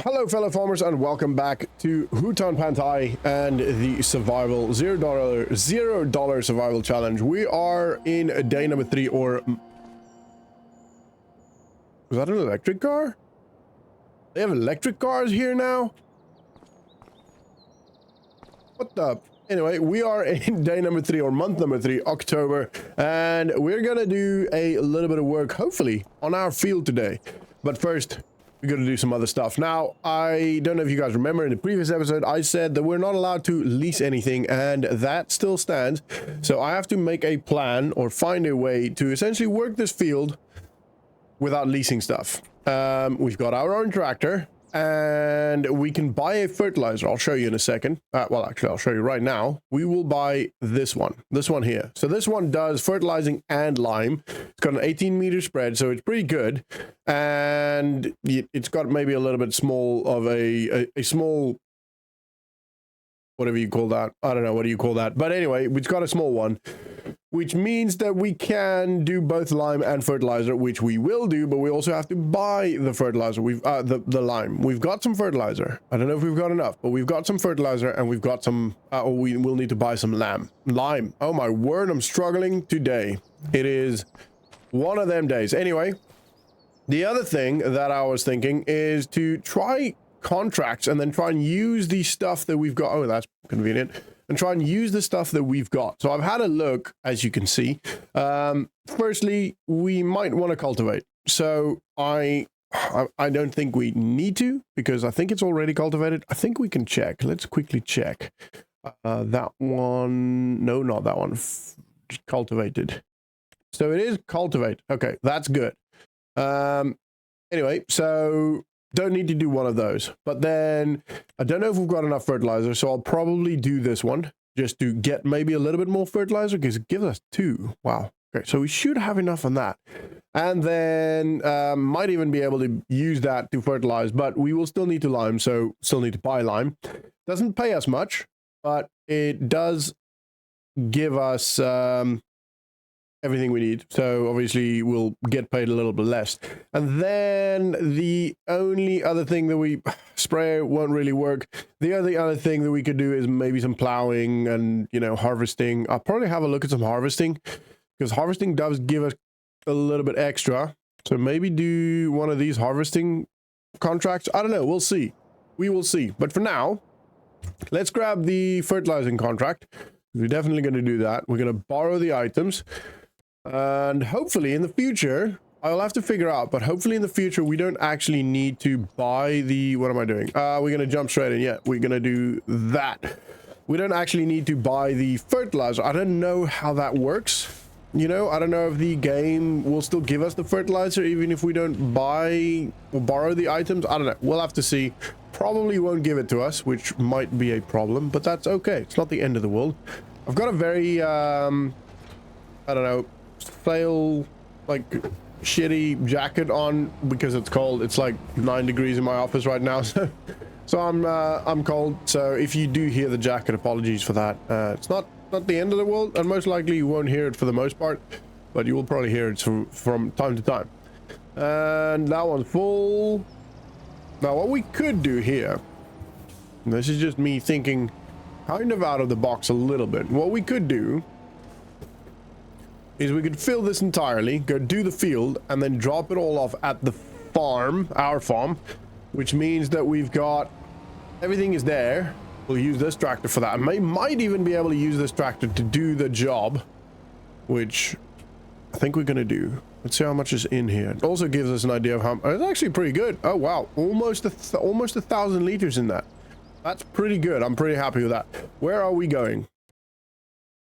Hello fellow farmers and welcome back to Hutan Pantai and the survival $0 survival challenge. We are in day number 3, or was that an electric car? They have electric cars here now? What the? Anyway, we are in day number 3 or month number 3, October, and we're gonna do a little bit of work, hopefully, on our field today. But first, we're gonna do some other stuff. Now, I don't know if you guys remember in the previous episode, I said that we're not allowed to lease anything, and that still stands. So I have to make a plan or find a way to essentially work this field without leasing stuff. We've got our own tractor, and we can buy a fertilizer. I'll show you in a second. Well, actually, I'll show you right now. We will buy this one here. So this one does fertilizing and lime. It's got an 18-meter spread, so it's pretty good. And it's got maybe a little bit small of a small, whatever you call that. I don't know, what do you call that? But anyway, it's got a small one, which means that we can do both lime and fertilizer, which we will do, but we also have to buy the fertilizer. We've the lime. We've got some fertilizer. I don't know if we've got enough, but we've got some fertilizer and we've got some, or we will need to buy some lime. Oh my word, I'm struggling today. It is one of them days. Anyway, the other thing that I was thinking is to try contracts and then try and use the stuff that we've got. Oh, that's convenient. And try and use the stuff that we've got. So I've had a look, as you can see. Firstly, we might want to cultivate. So I don't think we need to, because I think it's already cultivated. I think we can check. Let's quickly check. That one, no, not that one. Cultivated. So it is cultivate. Okay, that's good. Anyway, so don't need to do one of those, but then I don't know if we've got enough fertilizer, so I'll probably do this one just to get maybe a little bit more fertilizer, because it gives us 2. Wow. Okay, so we should have enough on that, and then might even be able to use that to fertilize, but we will still need to lime, so still need to buy lime. Doesn't pay us much, but it does give us everything we need, so obviously we'll get paid a little bit less. And then the only other thing that we spray won't really work. The other thing that we could do is maybe some plowing and, you know, harvesting. I'll probably have a look at some harvesting, because harvesting does give us a little bit extra. So maybe do one of these harvesting contracts. I don't know, we'll see. We will see. But for now, let's grab the fertilizing contract. We're definitely going to do that. We're going to borrow the items. And hopefully in the future, I'll have to figure out, but hopefully in the future, we don't actually need to buy the, what am I doing? We're going to jump straight in. Yeah, we're going to do that. We don't actually need to buy the fertilizer. I don't know how that works. You know, I don't know if the game will still give us the fertilizer, even if we don't buy or borrow the items. I don't know. We'll have to see. Probably won't give it to us, which might be a problem, but that's okay. It's not the end of the world. I've got a very, I don't know, fail, like, shitty jacket on because it's cold. It's like 9 degrees in my office right now, so I'm cold. So if you do hear the jacket, apologies for that. It's not the end of the world, and most likely you won't hear it for the most part, but you will probably hear it from time to time. And that one's full. Now what we could do here, and this is just me thinking kind of out of the box a little bit, what we could do is we could fill this entirely, go do the field, and then drop it all off at the farm, our farm, which means that we've got, everything is there. We'll use this tractor for that. I might even be able to use this tractor to do the job, which I think we're gonna do. Let's see how much is in here. It also gives us an idea of how, it's actually pretty good. Oh wow, almost 1,000 liters in that. That's pretty good. I'm pretty happy with that. Where are we going?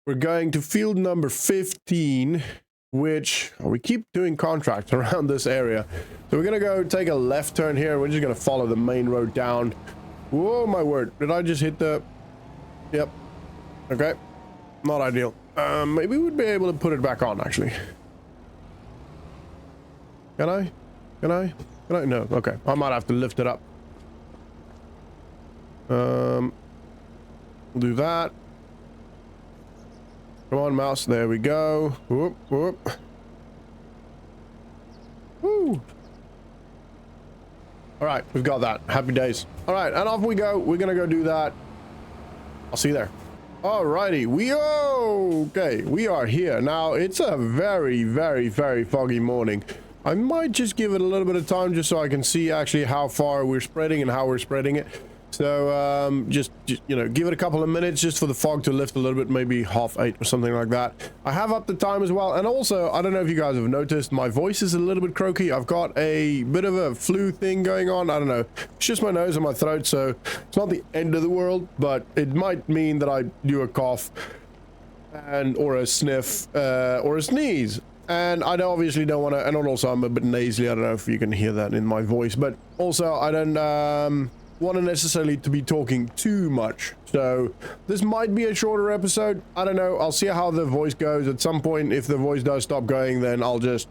We're going to field number 15, which we keep doing contracts around this area. So we're going to go take a left turn here. We're just going to follow the main road down. Whoa, my word. Did I just hit the... Yep. Okay. Not ideal. Maybe we'd be able to put it back on, actually. Can I? Can I? Can I? No. Okay. I might have to lift it up. We'll do that. Come on, mouse. There we go. Whoop, whoop. Woo. All right, we've got that. Happy days. All right, and off we go. We're gonna go do that. I'll see you there. Alrighty, we are here. Now, it's a very, very, very foggy morning. I might just give it a little bit of time just so I can see actually how far we're spreading and how we're spreading it. So, just you know, give it a couple of minutes just for the fog to lift a little bit, maybe 8:30 or something like that. I have upped the time as well, and also, I don't know if you guys have noticed, my voice is a little bit croaky. I've got a bit of a flu thing going on. I don't know. It's just my nose and my throat, so it's not the end of the world, but it might mean that I do a cough or a sniff or a sneeze. And I obviously don't want to, and also I'm a bit nasally. I don't know if you can hear that in my voice, but also I don't want to necessarily to be talking too much. So this might be a shorter episode. I don't know. I'll see how the voice goes. At some point, if the voice does stop going, then I'll just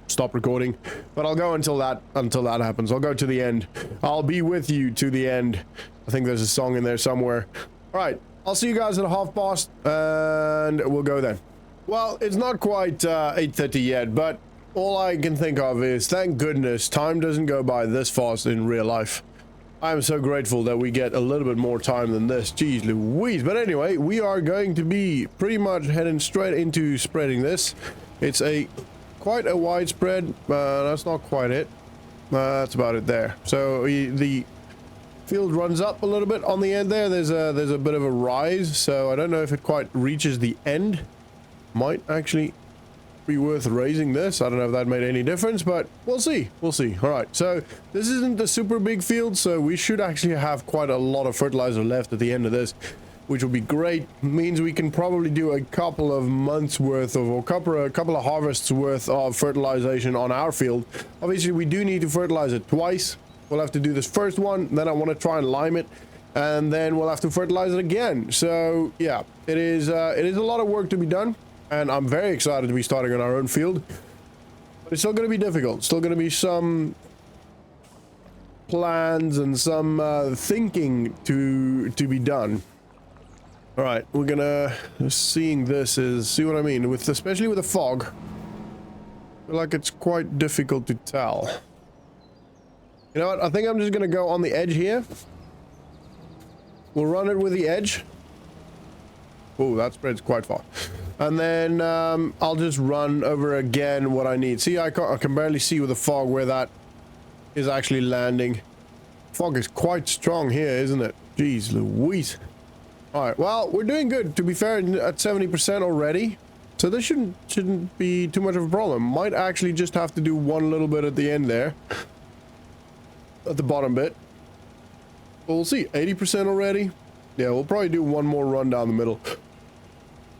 stop recording. But I'll go until that happens. I'll go to the end. I'll be with you to the end. I think there's a song in there somewhere. All right. I'll see you guys at 8:30, and we'll go then. Well, it's not quite 8:30 yet, but all I can think of is, thank goodness, time doesn't go by this fast in real life. I'm so grateful that we get a little bit more time than this. Jeez Louise. But anyway, we are going to be pretty much heading straight into spreading this. It's quite a wide spread. That's not quite it. That's about it there. So the field runs up a little bit on the end there. There's a bit of a rise, so I don't know if it quite reaches the end. Might actually be worth raising this. I don't know if that made any difference, but we'll see. We'll see. All right, so this isn't a super big field, so we should actually have quite a lot of fertilizer left at the end of this, which will be great. Means we can probably do a couple of months worth of, or a couple of harvests worth of fertilization on our field. Obviously, we do need to fertilize it twice. We'll have to do this first one, then I want to try and lime it, and then we'll have to fertilize it again. So yeah, it is a lot of work to be done. And I'm very excited to be starting on our own field. But it's still going to be difficult. Still going to be some plans and some thinking to be done. All right, we're going to... Seeing this is... See what I mean? Especially with the fog. I feel like it's quite difficult to tell. You know what? I think I'm just going to go on the edge here. We'll run it with the edge. Oh, that spreads quite far. And then I'll just run over again what I need. See, I can barely see with the fog where that is actually landing. Fog is quite strong here, isn't it? Jeez Louise. All right, well, we're doing good. To be fair, at 70% already. So this shouldn't be too much of a problem. Might actually just have to do one little bit at the end there. At the bottom bit. But we'll see. 80% already. Yeah, we'll probably do one more run down the middle.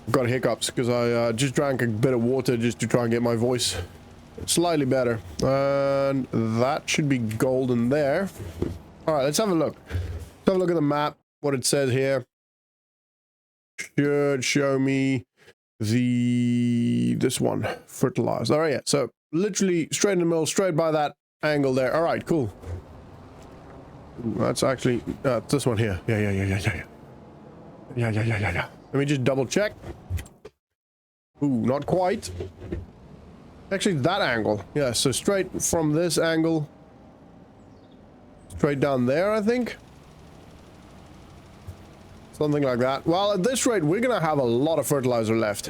I've got hiccups because I just drank a bit of water just to try and get my voice slightly better. And that should be golden there. All right, let's have a look. Let's have a look at the map, what it says here. Should show me this one, fertilized. All right, yeah, so literally straight in the middle, straight by that angle there. All right, cool. That's actually this one here. Yeah. Let me just double check. Ooh, not quite. Actually, that angle. Yeah, so straight from this angle. Straight down there, I think. Something like that. Well, at this rate, we're gonna have a lot of fertilizer left.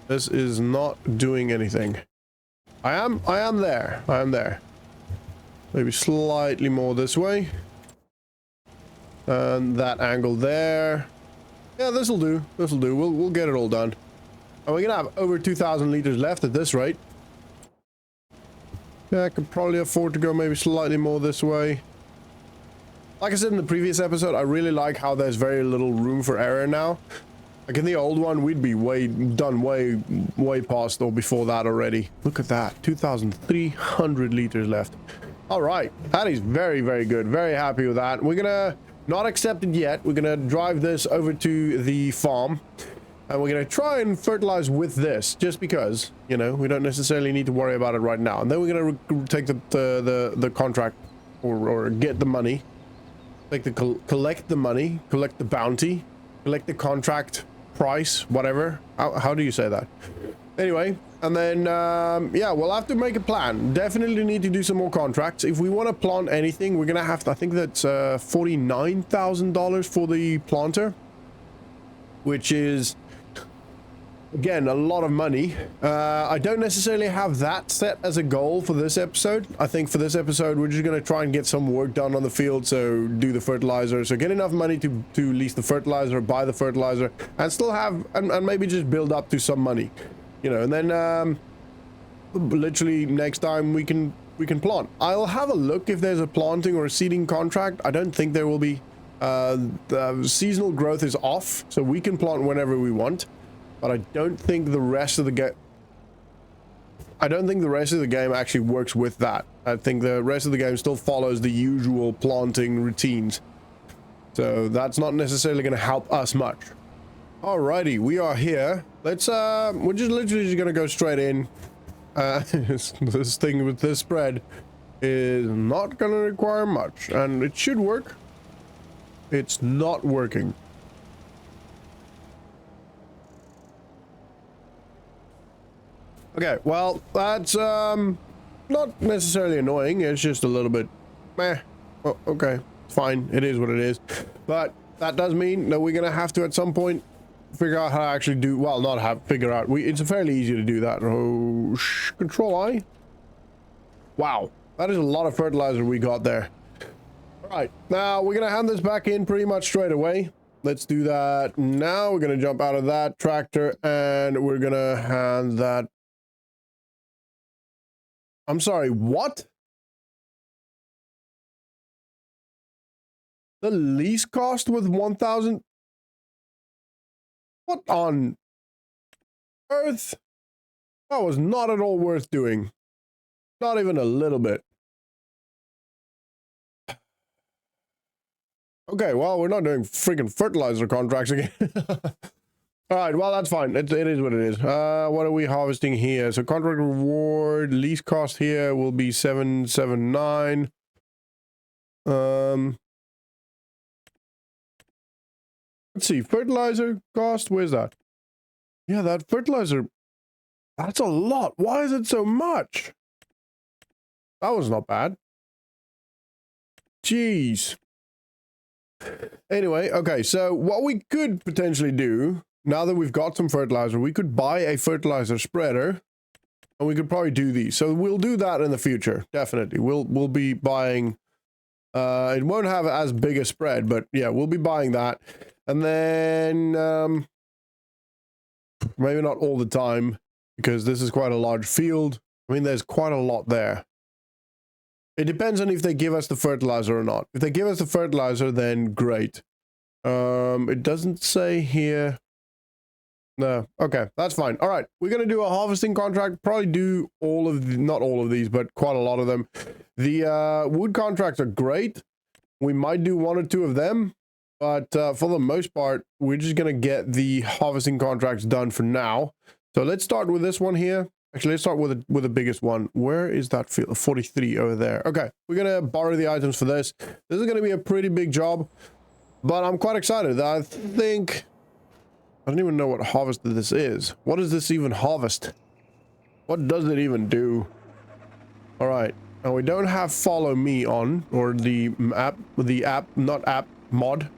This is not doing anything. I am there. I am there. Maybe slightly more this way. And that angle there. Yeah, this'll do. This'll do. We'll get it all done. And we're gonna have over 2,000 liters left at this rate. Yeah, I could probably afford to go maybe slightly more this way. Like I said in the previous episode, I really like how there's very little room for error now. Like in the old one, we'd be way past or before that already. Look at that, 2,300 liters left. All right, that is very, very good. Very happy with that. We're gonna not accept it yet. We're gonna drive this over to the farm, and we're gonna try and fertilize with this, just because, you know, we don't necessarily need to worry about it right now. And then we're gonna take the contract or get the money, like collect the money, collect the bounty, collect the contract, price, whatever. How do you say that? Anyway, and then, yeah, we'll have to make a plan. Definitely need to do some more contracts. If we want to plant anything, we're going to have to, I think that's $49,000 for the planter, which is, again, a lot of money. I don't necessarily have that set as a goal for this episode. I think for this episode, we're just going to try and get some work done on the field. So do the fertilizer. So get enough money to lease the fertilizer, buy the fertilizer, and still have, and maybe just build up to some money. You know, and then literally next time we can plant. I'll have a look if there's a planting or a seeding contract. I don't think there will be. The seasonal growth is off, so we can plant whenever we want. But I don't think the rest of the game. I don't think the rest of the game actually works with that. I think the rest of the game still follows the usual planting routines. So that's not necessarily going to help us much. Alrighty, we are here. Let's we're just literally just gonna go straight in. This thing with this spread is not gonna require much, and it should work. It's not working. Okay, well, that's not necessarily annoying. It's just a little bit meh. Oh, okay, fine, it is what it is. But that does mean that we're gonna have to at some point figure out how to actually do, well, not have figure out, it's fairly easy to do that. Oh, control I. Wow, that is a lot of fertilizer we got there. All right, now we're gonna hand this back in pretty much straight away. Let's do that now. We're gonna jump out of that tractor and we're gonna hand that. I'm sorry, what? The lease cost with 1,000. What on earth? That was not at all worth doing. Not even a little bit. Okay, well, we're not doing freaking fertilizer contracts again. All right, well, that's fine. It is what it is. What are we harvesting here? So contract reward, lease cost here will be 779. Let's see, fertilizer cost, where's that? Yeah, that fertilizer, that's a lot. Why is it so much? That was not bad. Jeez. Anyway, okay, so what we could potentially do, now that we've got some fertilizer, we could buy a fertilizer spreader, and we could probably do these. So we'll do that in the future, definitely. We'll be buying, it won't have as big a spread, but yeah, we'll be buying that. And then, maybe not all the time, because this is quite a large field. I mean, there's quite a lot there. It depends on if they give us the fertilizer or not. If they give us the fertilizer, then great. It doesn't say here. No, okay, that's fine. All right, we're going to do a harvesting contract. Probably do all of the, not all of these, but quite a lot of them. The wood contracts are great. We might do one or two of them. But for the most part, we're just going to get the harvesting contracts done for now. So let's start with this one here. Actually, let's start with the biggest one. Where is that field? 43 over there. Okay, we're going to borrow the items for this. This is going to be a pretty big job, but I'm quite excited. I think... I don't even know what harvest this is. What does this even harvest? What does it even do? All right. Now, we don't have follow me on, or the app, not app, mod.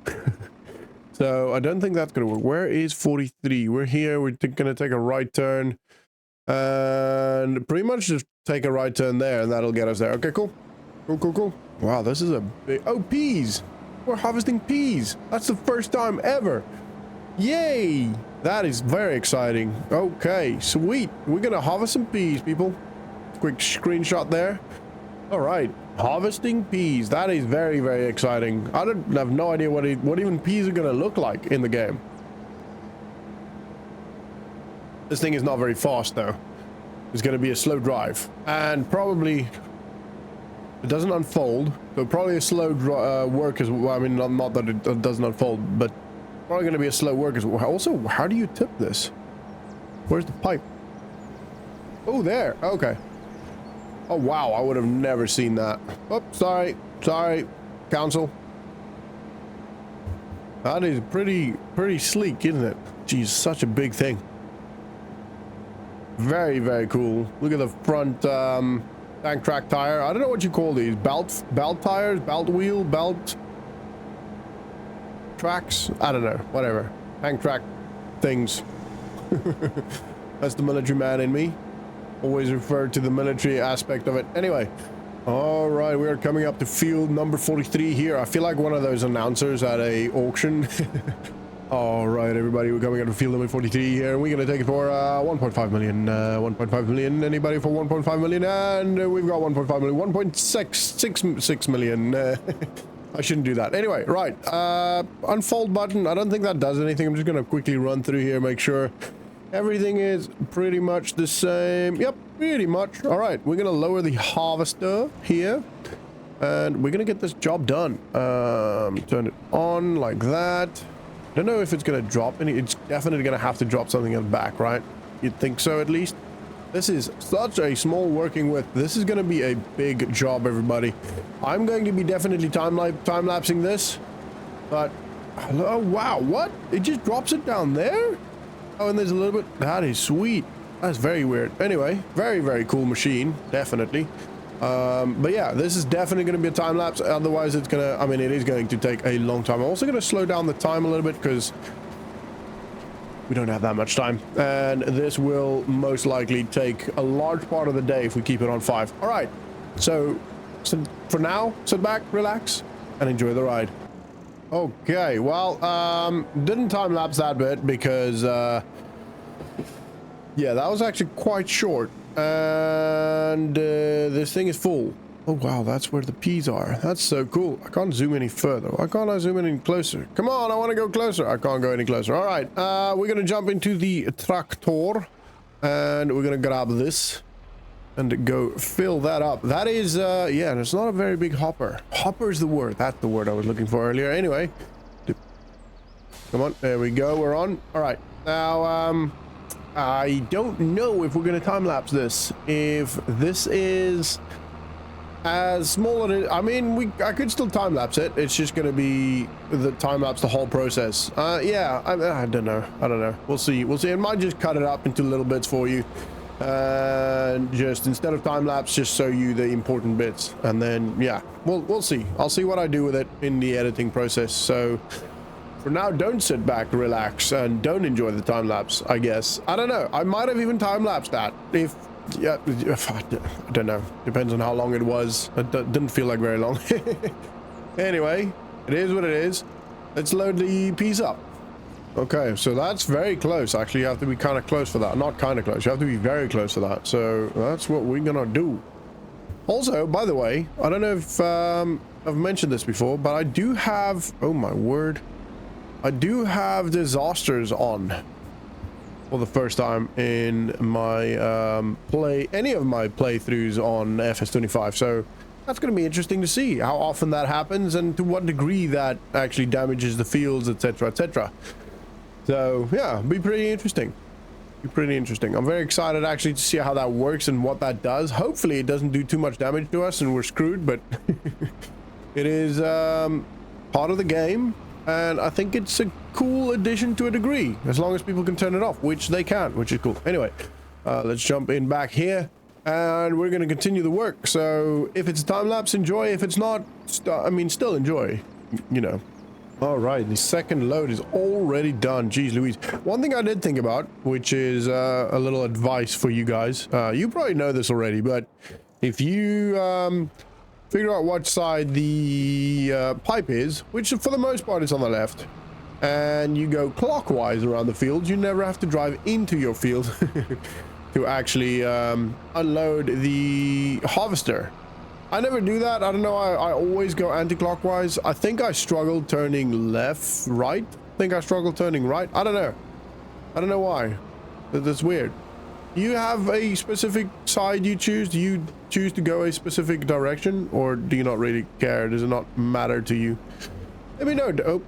So I don't think that's gonna work. Where is 43? We're here. We're gonna take a right turn and pretty much just take a right turn there, and that'll get us there. Okay, cool. Cool. Wow, this is a big... Oh, peas. We're harvesting peas. That's the first time ever. Yay. That is very exciting. Okay, sweet. We're gonna harvest some peas, people. Quick screenshot there. All right, harvesting peas. That is very, very exciting. I have no idea what even peas are gonna look like in the game. This thing is not very fast though. It's gonna be a slow drive, and probably it doesn't unfold. So probably a slow work as well. I mean, not that it doesn't unfold, but probably gonna be a slow work as well. Also, how do you tip this? Where's the pipe? Oh, there. Okay. Oh, wow, I would have never seen that. Oh, sorry, council. That is pretty sleek, isn't it? geez, such a big thing. Very, very cool. Look at the front tank track tire. I don't know what you call these. Belt tires, belt wheel, belt tracks. I don't know. Whatever. Tank track things. That's the military man in me. Always refer to the military aspect of it. Anyway. All right, we are coming up to field number 43 here. I feel like one of those announcers at a auction. All right, everybody, we're coming up to field number 43 here. We're going to take it for 1.5 million. 1.5 million. Anybody for 1.5 million? And we've got 1.5 million. 1.66 million. I shouldn't do that. Anyway, right. Unfold button. I don't think that does anything. I'm just going to quickly run through here, make sure everything is pretty much the same. Yep, pretty much. All right, we're going to lower the harvester here. And we're going to get this job done. Turn it on like that. I don't know if it's going to drop any. It's definitely going to have to drop something in the back, right? You'd think so, at least. This is such a small working width. This is going to be a big job, everybody. I'm going to be definitely time-lapsing this. But, oh, wow, what? It just drops it down there? Oh, and there's a little bit. That is sweet. That's very weird. Anyway, very, very cool machine. Definitely. But yeah, this is definitely going to be a time lapse. Otherwise, it's going to, I mean, it is going to take a long time. I'm also going to slow down the time a little bit because we don't have that much time. And this will most likely take a large part of the day if we keep it on 5. All right. So for now, sit back, relax, and enjoy the ride. Okay, well, didn't time lapse that bit because, yeah, that was actually quite short. And this thing is full. Oh, wow, that's where the peas are. That's so cool. I can't zoom any further. Why can't I zoom in any closer? Come on, I want to go closer. I can't go any closer. All right, we're going to jump into the tractor. And we're going to grab this. And go fill that up. That is, yeah, it's not a very big hopper. Hopper is the word. That's the word I was looking for earlier. Anyway. Come on. There we go. We're on. All right. Now, I don't know if we're going to time-lapse this. If this is as small as it, I mean, I could still time-lapse it. It's just going to be the time-lapse the whole process. Yeah, I don't know. I don't know. We'll see. We'll see. I might just cut it up into little bits for you. And just instead of time lapse, just show you the important bits, and then yeah, we'll see. I'll see what I do with it in the editing process. So for now, don't sit back, relax, and don't enjoy the time lapse. I guess I don't know. I might have even time lapsed that. If I don't know. Depends on how long it was. It didn't feel like very long. Anyway, it is what it is. Let's load the piece up. Okay, so that's very close. Actually, you have to be kind of close for that. Not kind of close. You have to be very close for that. So that's what we're gonna do. Also, by the way, I don't know if I've mentioned this before, but I do have, oh my word, I do have disasters on for the first time in my any of my playthroughs on FS25. So that's going to be interesting to see how often that happens and to what degree that actually damages the fields, etc., etc. So yeah, be pretty interesting. Be pretty interesting. I'm very excited actually to see how that works and what that does. Hopefully it doesn't do too much damage to us and we're screwed, but it is part of the game, and I think it's a cool addition to a degree, as long as people can turn it off, which they can, which is cool. Anyway, let's jump in back here, and we're going to continue the work. So if it's a time lapse, enjoy. If it's not, I mean, still enjoy, you know. All right, the second load is already done. Jeez Louise. One thing I did think about, which is a little advice for you guys. You probably know this already, but if you figure out what side the pipe is, which for the most part is on the left, and you go clockwise around the field, you never have to drive into your field to actually unload the harvester. I never do that. I don't know. I always go anti-clockwise. I think I struggle turning left, right. I think I struggle turning right. I don't know. I don't know why. That's weird. Do you have a specific side you choose? Do you choose to go a specific direction, or do you not really care? Does it not matter to you? Let me know. Oh,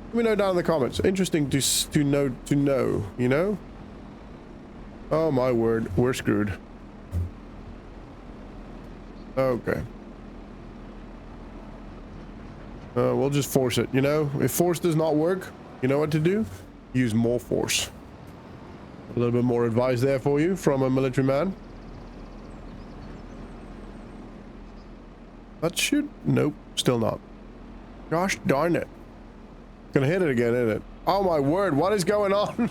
let me know down in the comments. Interesting to know. You know? Oh my word, we're screwed. Okay. We'll just force it, you know? If force does not work, you know what to do? use more force. A little bit more advice there for you from a military man. That should... Nope, still not. Gosh darn it. Gonna hit it again, isn't it? Oh my word, what is going on?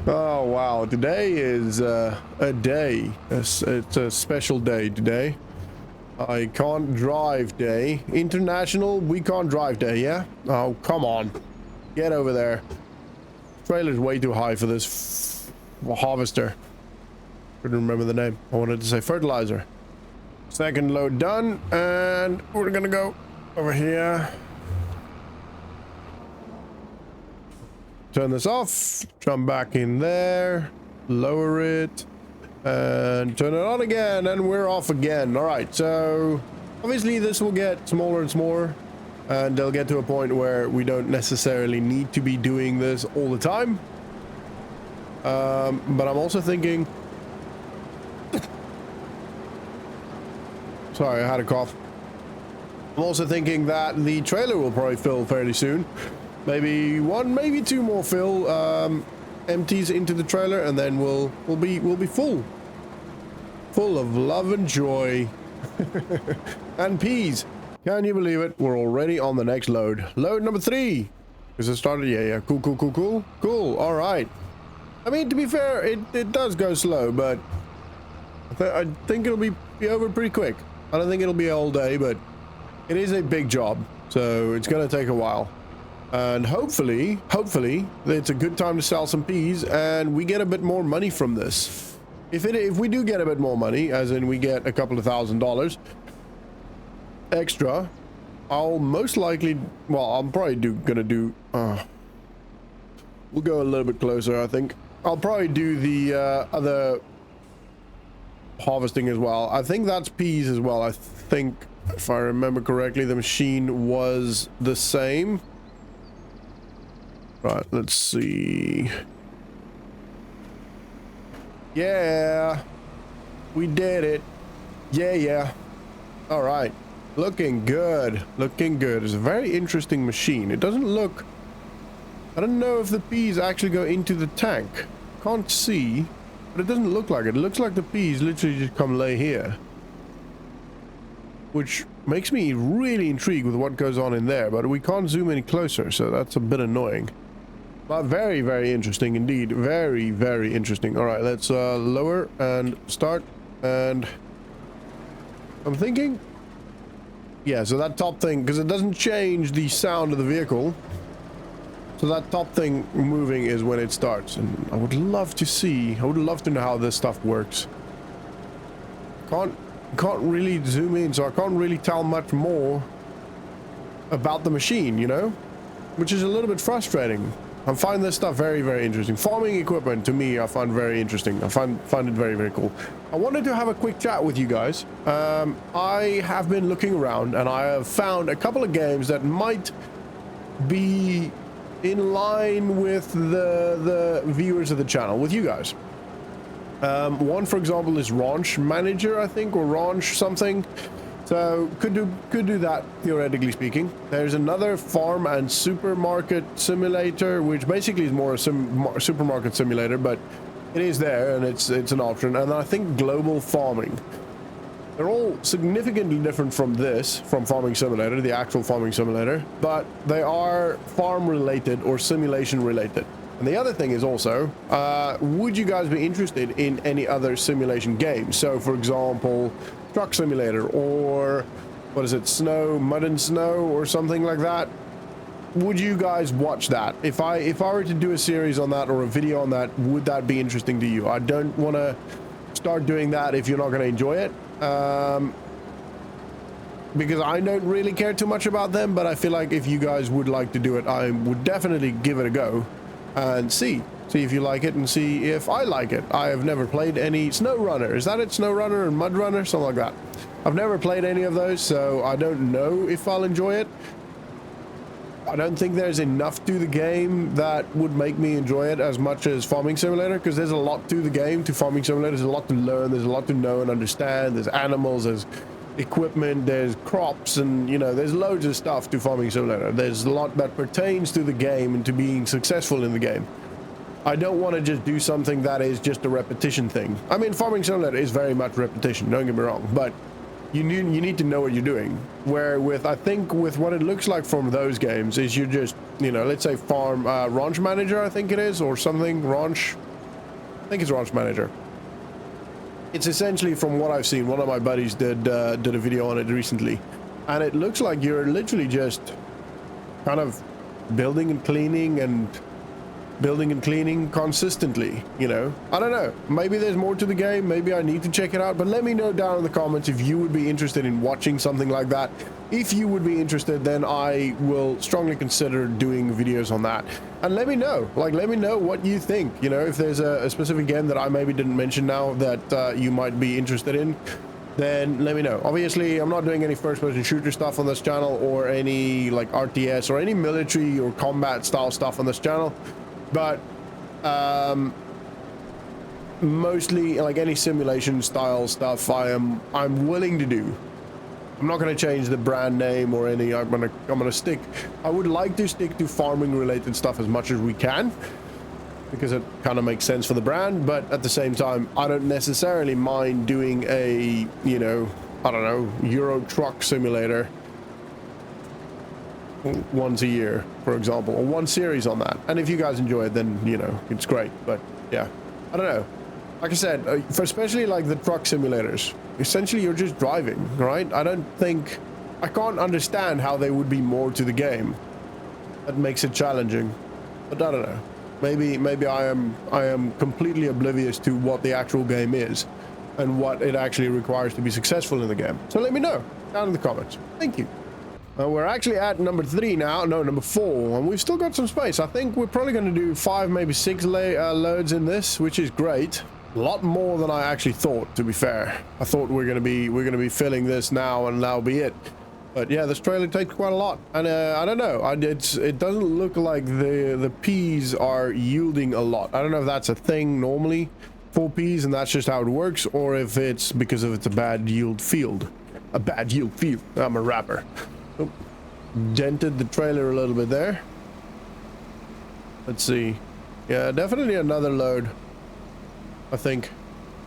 Oh wow, today is a day. It's a special day today. I can't drive day. International we can't drive day, yeah? Oh, come on. Get over there. Trailer's way too high for this harvester. Couldn't remember the name. I wanted to say fertilizer. Second load done, and we're gonna go over here. Turn this off, jump back in there, lower it, and turn it on again, and we're off again. All right, so obviously this will get smaller and smaller, and they'll get to a point where we don't necessarily need to be doing this all the time. But I'm also thinking... Sorry, I had a cough. I'm also thinking that the trailer will probably fill fairly soon. Maybe one, maybe two more fill empties into the trailer, and then we'll be full of love and joy and peas. Can you believe it? We're already on the next load. Load number 3. Is it started? Yeah. Cool. All right. I mean, to be fair, it does go slow, but I think it'll be over pretty quick. I don't think it'll be all day, but it is a big job, so it's gonna take a while. And hopefully it's a good time to sell some peas and we get a bit more money from this. If we do get a bit more money, as in we get a couple of $1,000s extra, I'll most likely, well, I'm probably gonna do we'll go a little bit closer. I think I'll probably do the other harvesting as well. I think that's peas as well. I think, if I remember correctly, the machine was the same. Right, let's see. Yeah, we did it. Yeah. All right, looking good. It's a very interesting machine. It doesn't look... I don't know if the peas actually go into the tank. Can't see, but it doesn't look like it. It looks like the peas literally just come lay here, which makes me really intrigued with what goes on in there, but we can't zoom any closer, so that's a bit annoying. But very, very interesting indeed. Very, very interesting. All right, let's lower and start. And I'm thinking, yeah, so that top thing, because it doesn't change the sound of the vehicle, so that top thing moving is when it starts. And I would love to know how this stuff works. Can't really zoom in, so I can't really tell much more about the machine, you know, which is a little bit frustrating. I find this stuff very, very interesting. Farming equipment, to me, I find very interesting. I find it very, very cool. I wanted to have a quick chat with you guys. I have been looking around, and I have found a couple of games that might be in line with the viewers of the channel, with you guys. One, for example, is Ranch Manager, I think, or Ranch something. So could do that, theoretically speaking. There's another farm and supermarket simulator, which basically is more a supermarket simulator, but it is there and it's an option. And I think Global Farming. They're all significantly different from Farming Simulator, the actual Farming Simulator, but they are farm related or simulation related. And the other thing is also, would you guys be interested in any other simulation games? So, for example, Truck Simulator, or what is it, Mud and Snow, or something like that? Would you guys watch that? If I were to do a series on that or a video on that, would that be interesting to you? I don't want to start doing that if you're not going to enjoy it, because I don't really care too much about them. But I feel like if you guys would like to do it, I would definitely give it a go and see if you like it and see if I like it. I have never played any Snow Runner. Is that it? Snow Runner and Mud Runner, something like that. I've never played any of those, so I don't know if I'll enjoy it. I don't think there's enough to the game that would make me enjoy it as much as Farming Simulator, because there's a lot to the game, to Farming Simulator. There's a lot to learn, there's a lot to know and understand. There's animals, there's equipment, there's crops, and you know, there's loads of stuff to Farming Simulator. There's a lot that pertains to the game and to being successful in the game. I don't want to just do something that is just a repetition thing. I mean, Farming Simulator is very much repetition, don't get me wrong, but you need to know what you're doing. Where with, I think with what it looks like from those games is you just, you know, let's say farm, Ranch Manager, I think it is, or something, Ranch, I think it's Ranch Manager. It's essentially, from what I've seen, one of my buddies did a video on it recently, and it looks like you're literally just kind of building and cleaning consistently, you know. I don't know, maybe there's more to the game, maybe I need to check it out, but let me know down in the comments if you would be interested in watching something like that. If you would be interested, then I will strongly consider doing videos on that, and let me know, like, let me know what you think, you know. If there's a specific game that I maybe didn't mention now that you might be interested in, then let me know. Obviously, I'm not doing any first-person shooter stuff on this channel, or any like RTS or any military or combat style stuff on this channel. But mostly like any simulation style stuff I'm willing to do. I'm not going to change the brand name or any. I'm gonna stick. I would like to stick to farming related stuff as much as we can, because it kind of makes sense for the brand. But at the same time, I don't necessarily mind doing a, you know, I don't know, Euro Truck Simulator once a year, for example, or one series on that. And if you guys enjoy it, then, you know, it's great. But yeah, I don't know, like I said, for especially like the truck simulators, essentially you're just driving, right? I can't understand how there would be more to the game that makes it challenging. But I don't know, maybe I am completely oblivious to what the actual game is and what it actually requires to be successful in the game. So let me know down in the comments. Thank you. We're actually at number 3 now, no, number 4, and we've still got some space. I think we're probably going to do 5, maybe 6 loads in this, which is great. A lot more than I actually thought, to be fair. I thought we're going to be filling this now and that'll be it. But yeah, this trailer takes quite a lot, and I don't know. It doesn't look like the peas are yielding a lot. I don't know if that's a thing normally for peas and that's just how it works, or if it's because of it's a bad yield field. A bad yield field. I'm a rapper. Oh, dented the trailer a little bit there. Let's see. Yeah, definitely another load, I think,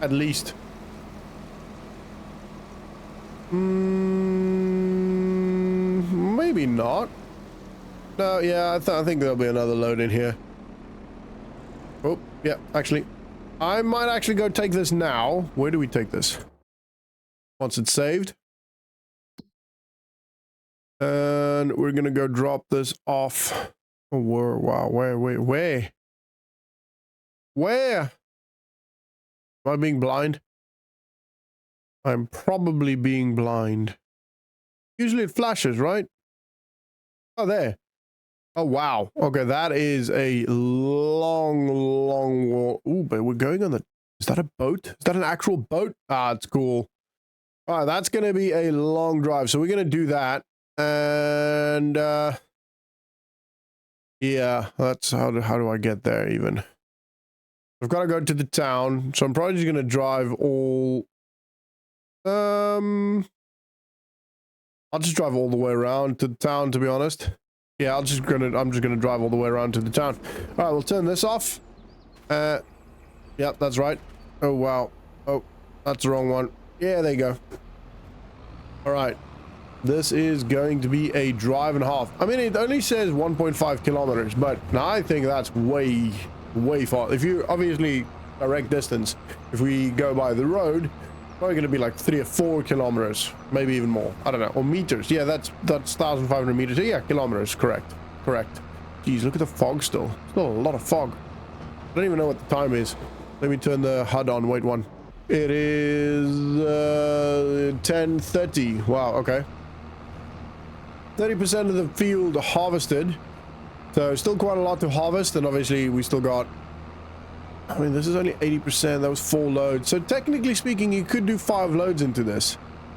at least. Maybe not. No, yeah, I think there'll be another load in here. Oh, yeah, actually, I might actually go take this now. Where do we take this? Once it's saved. And we're gonna go drop this off. Oh, wow, where? Am I being blind? I'm probably being blind. Usually it flashes, right? Oh, there. Oh, wow. Okay, that is a long wall. Ooh, but we're going on the... Is that a boat? Is that an actual boat? Ah, it's cool. All right, that's gonna be a long drive, so we're gonna do that. And yeah, that's how do I get there even? I've got to go to the town, so I'm probably just gonna drive all I'll just drive all the way around to the town, to be honest. Yeah, I'm just gonna drive all the way around to the town. All right, we'll turn this off. Yep, that's right. Oh wow. Oh, that's the wrong one. Yeah, there you go. All right. This is going to be a drive and a half. I mean, it only says 1.5 kilometers, but I think that's way far. If you obviously direct distance, if we go by the road, probably going to be like 3 or 4 kilometers, maybe even more. I don't know. Or meters. Yeah, that's 1,500 meters. Yeah, kilometers. Correct. Jeez, look at the fog still. Still a lot of fog. I don't even know what the time is. Let me turn the HUD on. Wait one. It is 10:30. Wow. Okay. 30% of the field harvested, so still quite a lot to harvest, and obviously we still got, I mean, this is only 80%. That was 4 loads, so technically speaking you could do 5 loads into this,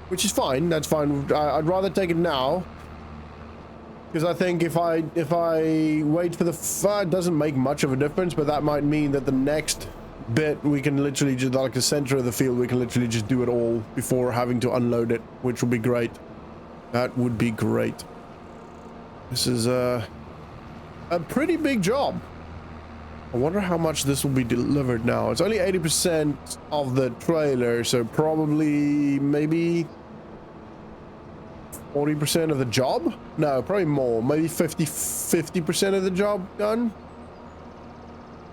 which is fine. That's fine. I'd rather take it now, because I think if I wait for the it doesn't make much of a difference, but that might mean that the next bit, we can literally just, like the center of the field, we can literally just do it all before having to unload it, which would be great. That would be great. This is a pretty big job. I wonder how much this will be delivered now. It's only 80% of the trailer, so probably maybe 40% of the job? No, probably more. Maybe 50% of the job done?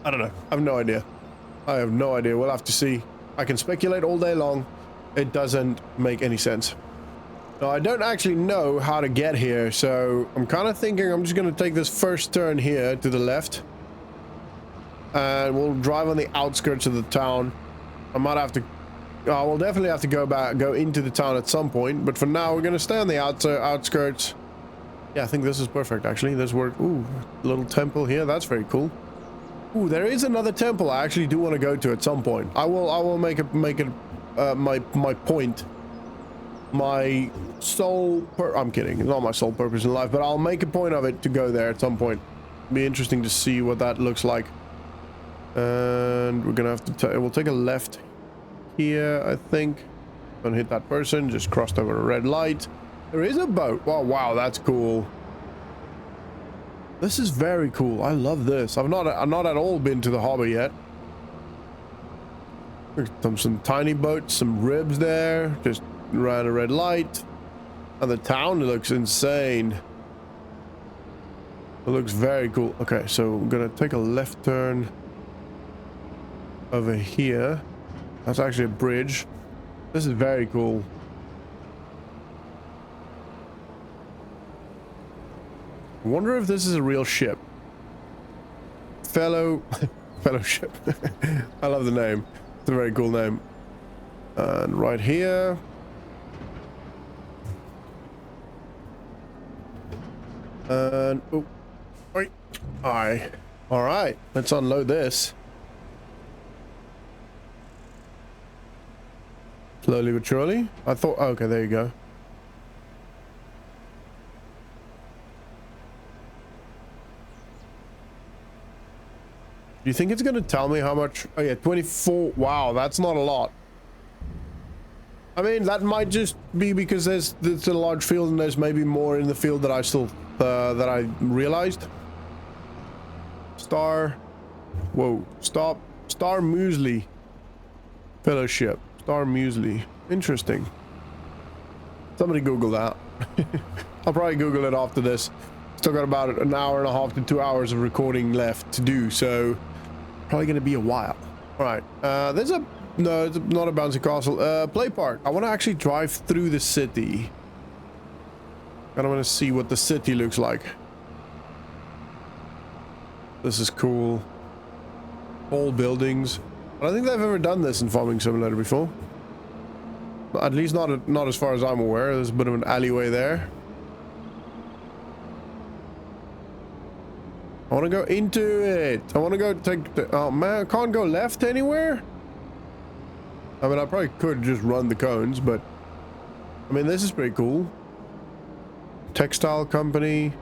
I don't know. I have no idea. I have no idea. We'll have to see. I can speculate all day long. It doesn't make any sense. Now, I don't actually know how to get here, so I'm kind of thinking I'm just going to take this first turn here to the left. And we'll drive on the outskirts of the town. I might have to... we'll definitely have to go into the town at some point, but for now, we're going to stay on the outskirts. Yeah, I think this is perfect, actually. This worked. Ooh, little temple here. That's very cool. Ooh, there is another temple I actually do want to go to at some point. I will make it my point. My sole I'm kidding. It's not my sole purpose in life, but I'll make a point of it to go there at some point. It'll be interesting to see what that looks like. And we're gonna have to we'll take a left here, I think. Gonna hit that person, just crossed over a red light. There is a boat. Oh, wow, that's cool. This is very cool. I love this. I've not at all been to the harbor yet. Some tiny boats, some ribs there, just ran a red light. And the town looks insane. It looks very cool. Okay, so we're gonna take a left turn over here. That's actually a bridge. This is very cool. I wonder if this is a real ship. Fellowship. I love the name. It's a very cool name. And right here. And oh, wait. All right. Let's unload this. Slowly but surely. I thought, okay, there you go. Do you think it's going to tell me how much? Oh yeah, 24. Wow, that's not a lot. I mean, that might just be because there's a large field and there's maybe more in the field that I still, that I realized. Star. Whoa, stop. Star Muesli. Fellowship. Star Muesli. Interesting. Somebody Google that. I'll probably Google it after this. Still got about an hour and a half to 2 hours of recording left to do, so probably going to be a while. All right. There's a... No, it's not a bouncy castle. Play park. I want to actually drive through the city. I want to see what the city looks like. This is cool. All buildings. I don't think they've ever done this in Farming Simulator before. At least not as far as I'm aware. There's a bit of an alleyway there. I want to go into it. I want to go take the... Oh man, I can't go left anywhere? I mean, I probably could just run the cones, but... I mean, this is pretty cool. Textile company.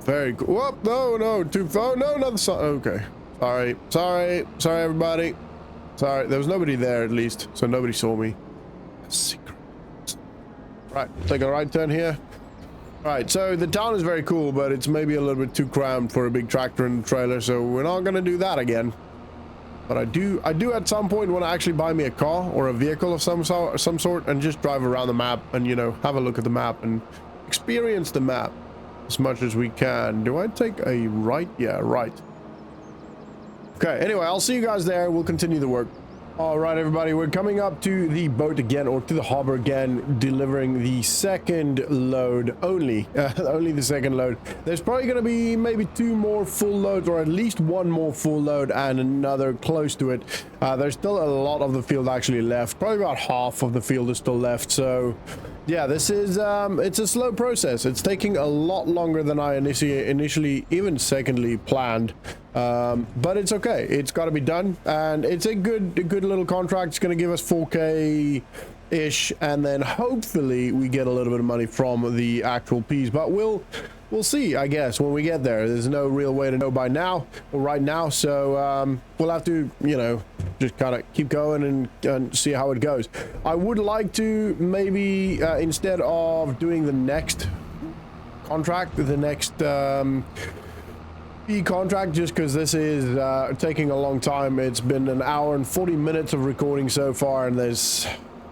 Very cool. Whoop, no, too far. No, not the sun. Okay. Sorry, everybody. Sorry, there was nobody there at least, so nobody saw me. Secret. Right, take a right turn here. Right, so the town is very cool, but it's maybe a little bit too cramped for a big tractor and trailer, so we're not gonna do that again. But I do at some point want to actually buy me a car or a vehicle of some sort and just drive around the map and, you know, have a look at the map and experience the map as much as we can. Do I take a right? Yeah, right. Okay, anyway, I'll see you guys there. We'll continue the work. All right, everybody, we're coming up to the boat again, or to the harbor again, delivering the second load only. Only the second load. There's probably going to be maybe 2 more full loads, or at least 1 more full load and another close to it. There's still a lot of the field actually left. Probably about half of the field is still left. So, yeah, this is, it's a slow process. It's taking a lot longer than I initially, even secondly, planned. But it's okay. It's got to be done, and it's a good little contract. It's going to give us 4K ish, and then hopefully we get a little bit of money from the actual piece. But we'll we'll see, I guess, when we get there. There's no real way to know by now or right now, so we'll have to, you know, just kind of keep going and see how it goes. I would like to maybe instead of doing the next contract, the next contract, just because this is taking a long time. It's been an hour and 40 minutes of recording so far, and there's,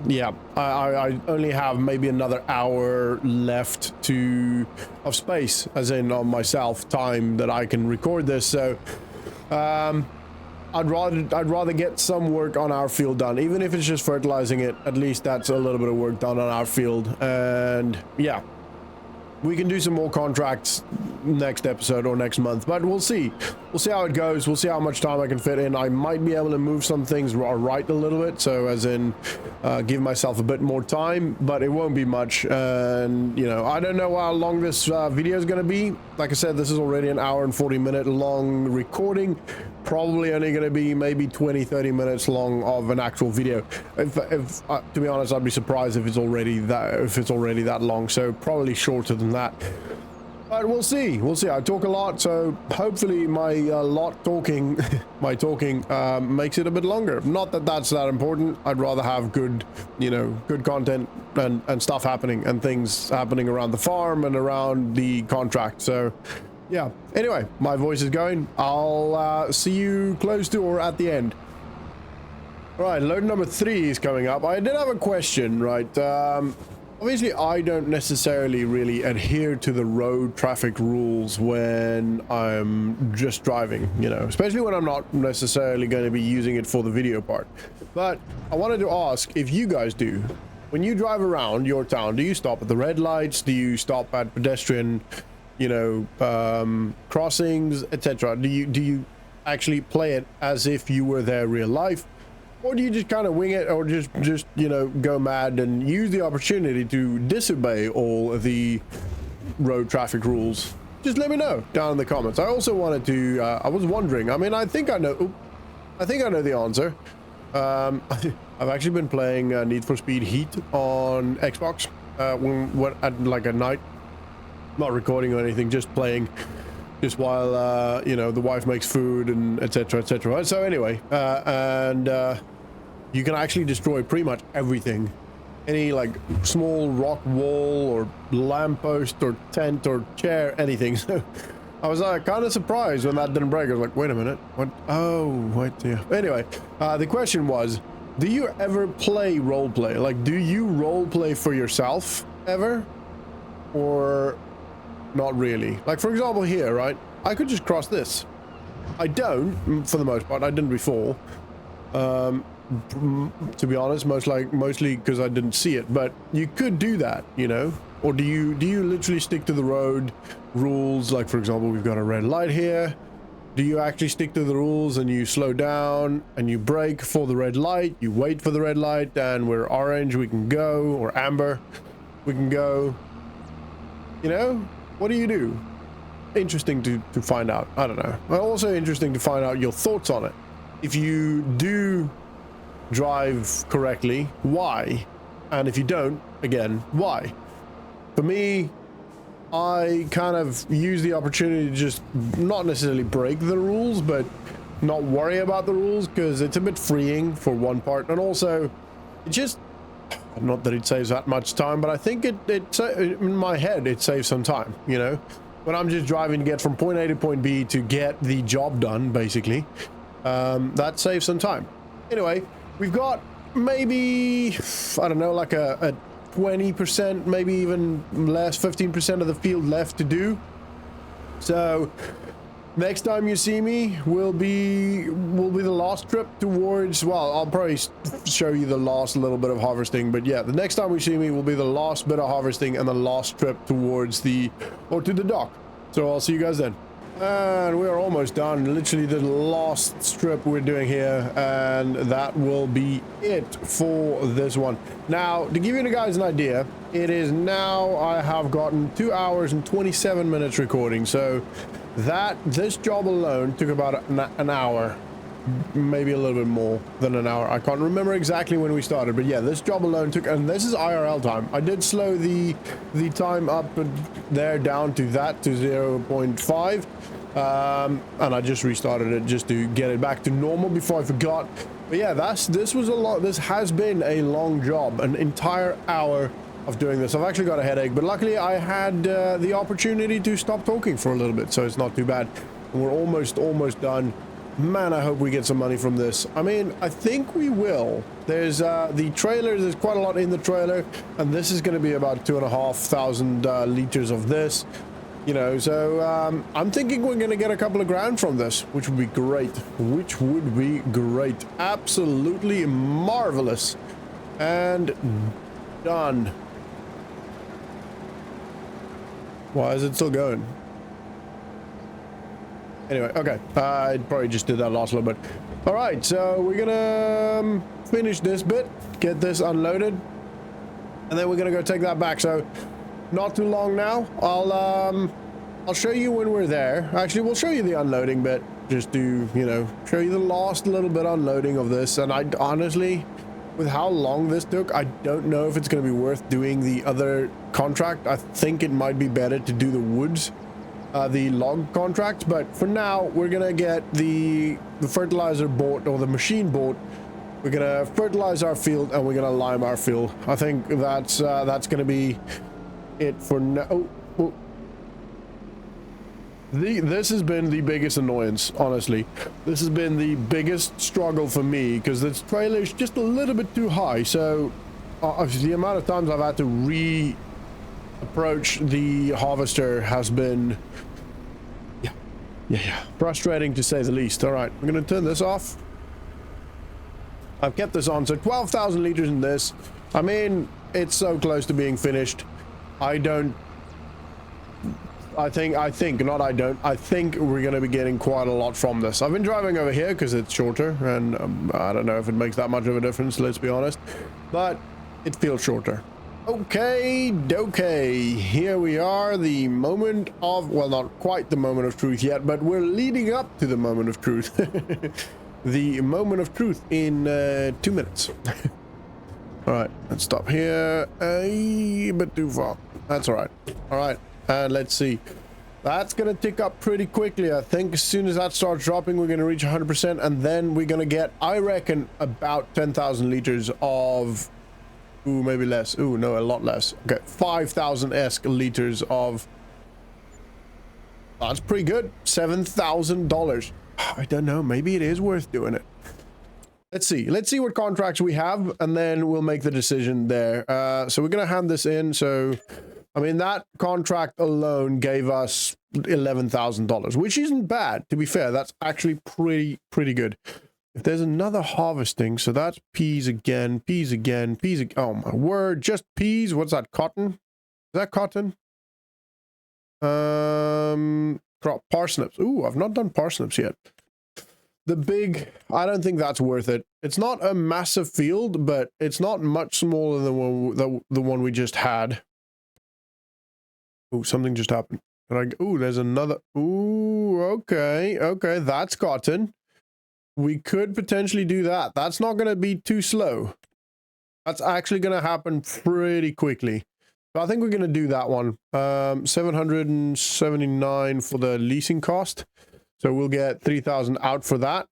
yeah, I only have maybe another hour left of space, as in on myself, time that I can record this. So I'd rather get some work on our field done, even if it's just fertilizing it. At least that's a little bit of work done on our field, and yeah, we can do some more contracts next episode or next month, but we'll see how it goes. We'll see how much time I can fit in. I might be able to move some things right a little bit, so as in give myself a bit more time, but it won't be much. And you know, I don't know how long this video is going to be. Like I said, this is already an hour and 40 minute long recording. Probably only going to be maybe 20-30 minutes long of an actual video. If to be honest, I'd be surprised if it's already that long. So probably shorter than that. But we'll see. I talk a lot, so hopefully my talking makes it a bit longer. Not that that's that important. I'd rather have good, you know, good content and stuff happening and things happening around the farm and around the contract. So yeah, anyway, my voice is going. I'll see you close to or at the end. All right, load number 3 is coming up. I did have a question, right? Obviously, I don't necessarily really adhere to the road traffic rules when I'm just driving, you know, especially when I'm not necessarily going to be using it for the video part. But I wanted to ask if you guys do. When you drive around your town, do you stop at the red lights? Do you stop at pedestrian, you know, crossings, etc.? Do you actually play it as if you were there real life? Or do you just kind of wing it, or just you know, go mad and use the opportunity to disobey all of the road traffic rules? Just let me know down in the comments. I also wanted to, I was wondering, I mean, I think I know the answer. I've actually been playing Need for Speed Heat on Xbox at night. Not recording or anything, just playing, just while you know, the wife makes food and etc. etc. So anyway, you can actually destroy pretty much everything, any like small rock wall or lamppost or tent or chair, anything. So I was kind of surprised when that didn't break. I was like, wait a minute, what? Oh, what? Yeah. Anyway, the question was, do you ever play roleplay? Like, do you roleplay for yourself ever, or not really? Like, for example, here, right? I could just cross this. I don't, for the most part. I didn't before. To be honest, mostly because I didn't see it. But you could do that, you know. Or do you literally stick to the road rules? Like, for example, we've got a red light here. Do you actually stick to the rules and you slow down and you brake for the red light? You wait for the red light, and we're orange, we can go, or amber, we can go. You know, what do you do? Interesting to find out. I don't know. Also interesting to find out your thoughts on it. If you do drive correctly, why? And if you don't, again, why? For me, I kind of use the opportunity to just not necessarily break the rules, but not worry about the rules, because it's a bit freeing for one part, and also it just, not that it saves that much time, but I think it in my head it saves some time, you know, when I'm just driving to get from point A to point B to get the job done, basically. That saves some time. Anyway, we've got maybe, I don't know, like a 20%, maybe even less, 15% of the field left to do. So next time you see me will be the last trip towards, well, I'll probably show you the last little bit of harvesting, but yeah, the next time we see me will be the last bit of harvesting and the last trip towards to the dock. So I'll see you guys then. And we are almost done. Literally the last strip we're doing here, and that will be it for this one. Now, to give you guys an idea, it is now, I have gotten 2 hours and 27 minutes recording, so this job alone took about an hour. maybe a little bit more than an hour. I can't remember exactly when we started, but yeah, this job alone took, and this is IRL time. I did slow the time up there down to that, to 0.5. And I just restarted it just to get it back to normal before I forgot. But yeah, this was a lot. This has been a long job, an entire hour of doing this. I've actually got a headache, but luckily I had the opportunity to stop talking for a little bit, so it's not too bad. And we're almost done. Man, I hope we get some money from this. I mean, I think we will. There's the trailer, there's quite a lot in the trailer, and this is going to be about 2,500 liters of this, you know, so I'm thinking we're going to get a couple of grand from this, which would be great. Absolutely marvelous. And done. Why is it still going? Anyway, okay, I probably just did that last little bit. All right, so we're gonna finish this bit, get this unloaded, and then we're gonna go take that back. So not too long now. I'll show you when we're there. Actually, we'll show you the unloading bit, just to, you know, show you the last little bit unloading of this. And I honestly, with how long this took, I don't know if it's gonna be worth doing the other contract. I think it might be better to do the woods, the log contract, but for now we're gonna get the fertilizer bought, or the machine bought. We're gonna fertilize our field and we're gonna lime our field. I think that's gonna be it for now. This has been the biggest annoyance, honestly. This has been the biggest struggle for me, because this trailer is just a little bit too high. So the amount of times I've had to re-approach the harvester has been frustrating, to say the least. All right, we're gonna turn this off. I've kept this on, so 12,000 liters in this. I mean, it's so close to being finished. I think we're gonna be getting quite a lot from this. I've been driving over here because it's shorter, and I don't know if it makes that much of a difference, let's be honest, but it feels shorter. Okay, here we are, the moment of, well, not quite the moment of truth yet, but we're leading up to the moment of truth. The moment of truth in 2 minutes. All right, let's stop here. A bit too far. That's all right. All right, and let's see. That's gonna tick up pretty quickly. I think as soon as that starts dropping, we're gonna reach 100%, and then we're gonna get, I reckon, about 10,000 liters of, ooh, maybe less. Ooh, no, a lot less. Okay, 5,000-esque liters of, that's pretty good. $7,000. I don't know, maybe it is worth doing it. Let's see what contracts we have, and then we'll make the decision there. So we're gonna hand this in. So I mean, that contract alone gave us $11,000, which isn't bad, to be fair. That's actually pretty good. If there's another harvesting, so that's peas again, oh my word, just peas. What's that, cotton? Is that cotton? Crop parsnips. Ooh, I've not done parsnips yet. The big, I don't think that's worth it. It's not a massive field, but it's not much smaller than the one we just had. Ooh, something just happened. Ooh, there's another. Ooh, okay, that's cotton. We could potentially do that. That's not going to be too slow. That's actually going to happen pretty quickly. So I think we're going to do that one. 779 for the leasing cost. So we'll get 3,000 out for that.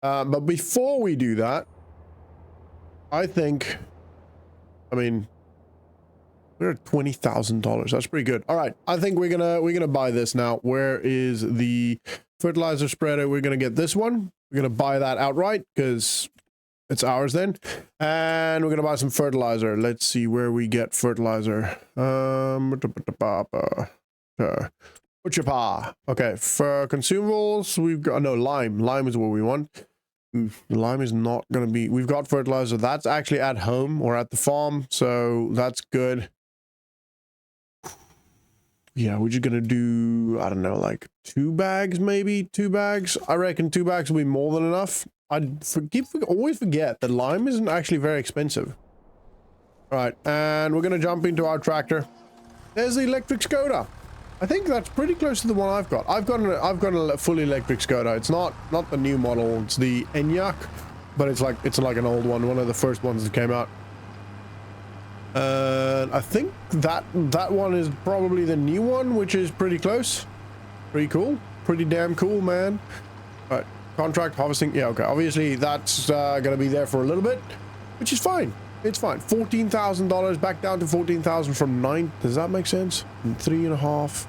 But before we do that, I mean, we're at $20,000. That's pretty good. All right, I think we're gonna buy this now. Where is the fertilizer spreader? We're gonna get this one. We're gonna buy that outright because it's ours then, and we're gonna buy some fertilizer. Let's see where we get fertilizer. Okay, for consumables, we've got, no, lime. Lime is what we want. Lime is not gonna be, we've got fertilizer. That's actually at home or at the farm, so that's good. Yeah, we're just gonna do, I don't know, like 2 bags, maybe 2 bags. I reckon 2 bags will be more than enough. I always forget that lime isn't actually very expensive. All right, and we're gonna jump into our tractor. There's the electric Skoda. I think that's pretty close to the one I've got. I've got a fully electric Skoda. It's not the new model. It's the Enyaq, but it's like an old one of the first ones that came out. I think that one is probably the new one, which is pretty close. Pretty cool. Pretty damn cool, man. All right, contract harvesting. Yeah, okay. Obviously, that's gonna be there for a little bit, which is fine. It's fine. $14,000 back down to 14,000 from 9. Does that make sense? 3.5.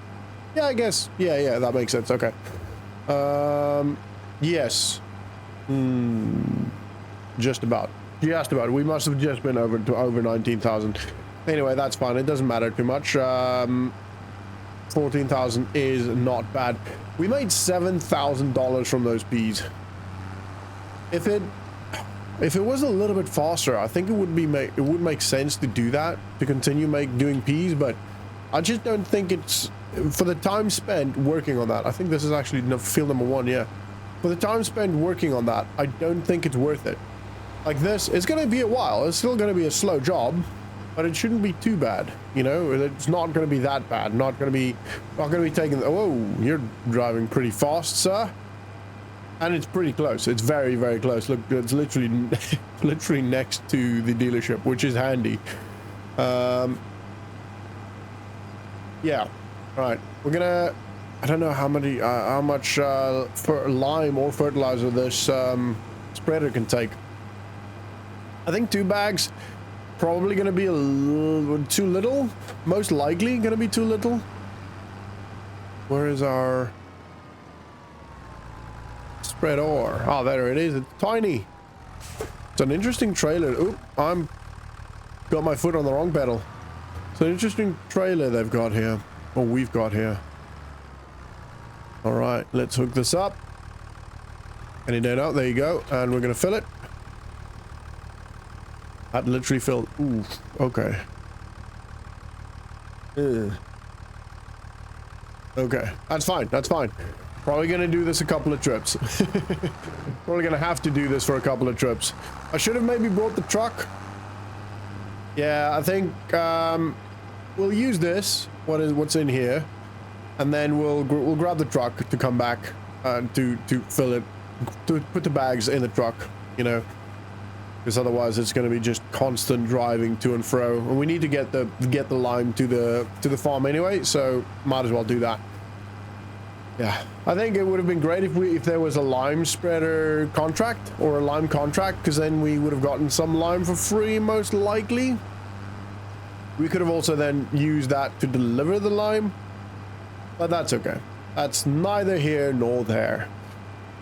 Yeah, I guess. Yeah, that makes sense. Okay. Yes. Just about. We must have just been over 19,000. Anyway, that's fine. It doesn't matter too much. 14,000 is not bad. We made $7,000 from those peas. If it was a little bit faster, I think it would make sense to do that, to continue doing peas, but I just don't think it's for the time spent working on that. I think this is actually field number 1. Yeah, for the time spent working on that, I don't think it's worth it. Like this, it's going to be a while. It's still going to be a slow job, but it shouldn't be too bad. You know, it's not going to be that bad. Not going to be taking. Whoa, you're driving pretty fast, sir. And it's pretty close. It's very, very close. Look, it's literally next to the dealership, which is handy. Yeah. All right. We're gonna. I don't know how much for lime or fertilizer this spreader can take. I think 2 bags. Probably gonna be a little too little. Most likely gonna be too little. Where is our spread ore? Oh, there it is. It's tiny. It's an interesting trailer. Oop, I'm got my foot on the wrong pedal. It's an interesting trailer they've got here, or we've got here. All right, let's hook this up. Any day now. There you go, and we're gonna fill it. That literally filled. Ooh, okay. Ugh. Okay, that's fine. That's fine. Probably gonna do this a couple of trips. Probably gonna have to do this for a couple of trips. I should have maybe brought the truck. Yeah, I think we'll use this. What's in here, and then we'll grab the truck to come back to fill it, to put the bags in the truck. You know. Because otherwise it's going to be just constant driving to and fro, and we need to get the lime to the farm anyway, so might as well do that. Yeah, I think it would have been great if there was a lime spreader contract or a lime contract, because then we would have gotten some lime for free, most likely. We could have also then used that to deliver the lime, but that's okay. That's neither here nor there.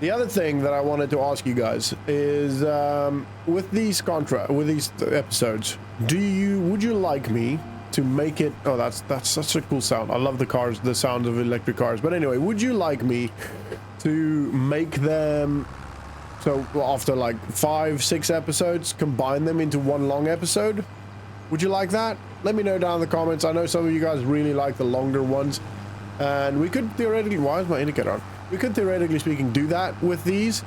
The other thing that I wanted to ask you guys is, with these episodes, would you like me to make it? Oh, that's such a cool sound. I love the sounds of electric cars. But anyway, would you like me to make them so after like 5-6 episodes, combine them into one long episode? Would you like that? Let me know down in the comments. I know some of you guys really like the longer ones, and we could theoretically. Why is my indicator on? We could, theoretically speaking, do that with these.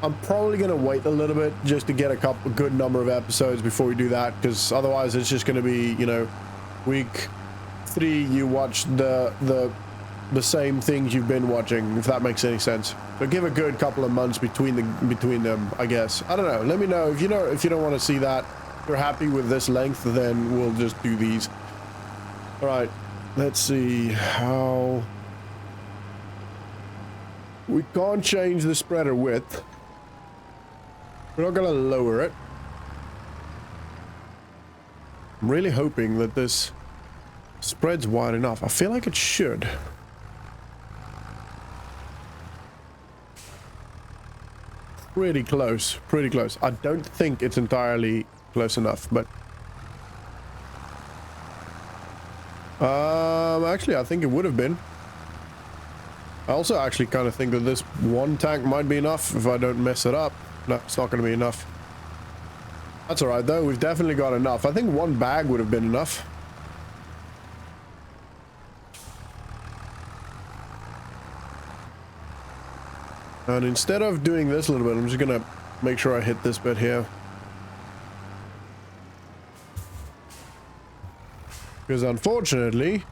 I'm probably going to wait a little bit just to get a good number of episodes before we do that, because otherwise it's just going to be, you know, week 3 you watch the same things you've been watching, if that makes any sense. So give a good couple of months between them, I guess. I don't know. Let me know if you don't want to see that. If you're happy with this length, then we'll just do these. All right. Let's see how. We can't change the spreader width. We're not gonna lower it. I'm really hoping that this spreads wide enough. I feel like it should. Pretty close, pretty close. I don't think it's entirely close enough, but actually I think it would have been. I also actually kind of think that this one tank might be enough if I don't mess it up. No, it's not going to be enough. That's all right, though. We've definitely got enough. I think 1 bag would have been enough. And instead of doing this a little bit, I'm just going to make sure I hit this bit here. Because unfortunately,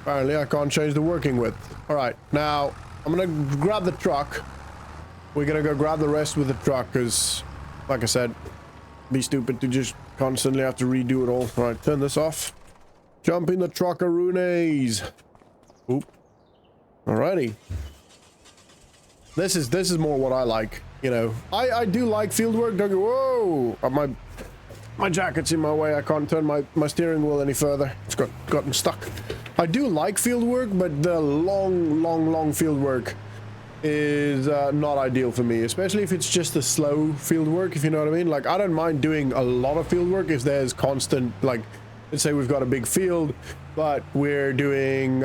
Apparently I can't change the working width. All right, now I'm gonna grab the truck. We're gonna go grab the rest with the truck because, like I said, be stupid to just constantly have to redo it all. All right, turn this off. Jump in the truckaroonies. Oop. Alrighty. This is more what I like. You know, I do like field work. Don't go. Whoa! My jacket's in my way. I can't turn my steering wheel any further. It's gotten stuck. I do like field work, but the long field work is not ideal for me, especially if it's just a slow field work, if you know what I mean. Like, I don't mind doing a lot of field work if there's constant, like, let's say we've got a big field, but we're doing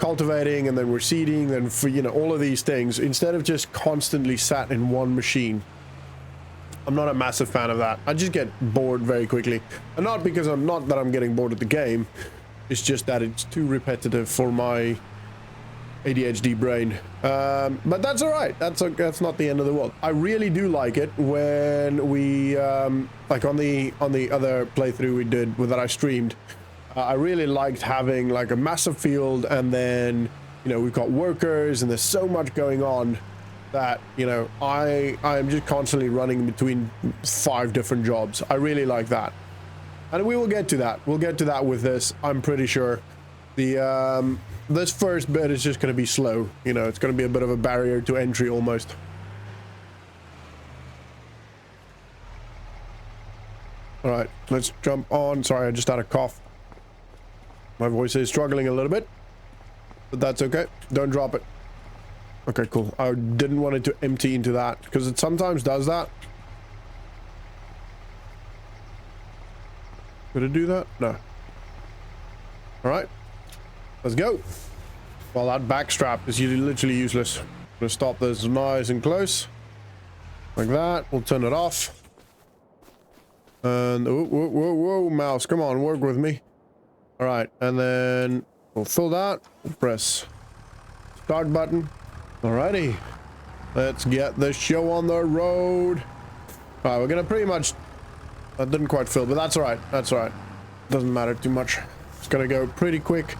cultivating and then we're seeding and for, you know, all of these things instead of just constantly sat in one machine. I'm not a massive fan of that. I just get bored very quickly, and not because I'm getting bored of the game. It's just that it's too repetitive for my ADHD brain. But that's all right. That's not the end of the world. I really do like it when we like on the other playthrough we did that I streamed. I really liked having like a massive field, and then, you know, we've got workers and there's so much going on that, you know, I'm just constantly running between 5 different jobs. I really like that, and we will get to that. We'll get to that with this, I'm pretty sure. The this first bit is just going to be slow. You know, it's going to be a bit of a barrier to entry almost. All right, let's jump on. Sorry, I just had a cough. My voice is struggling a little bit, but that's okay. Don't drop it. Okay, cool. I didn't want it to empty into that because it sometimes does that. Could it do that? No. All right, let's go. Well, that back strap is literally useless. I'm gonna stop this nice and close, like that. We'll turn it off. And whoa, mouse, come on, work with me. All right, and then we'll fill that. We'll press start button. Alrighty, let's get the show on the road. All right, we're gonna pretty much. That didn't quite fill, but that's all right. That's all right. Doesn't matter too much. It's gonna go pretty quick.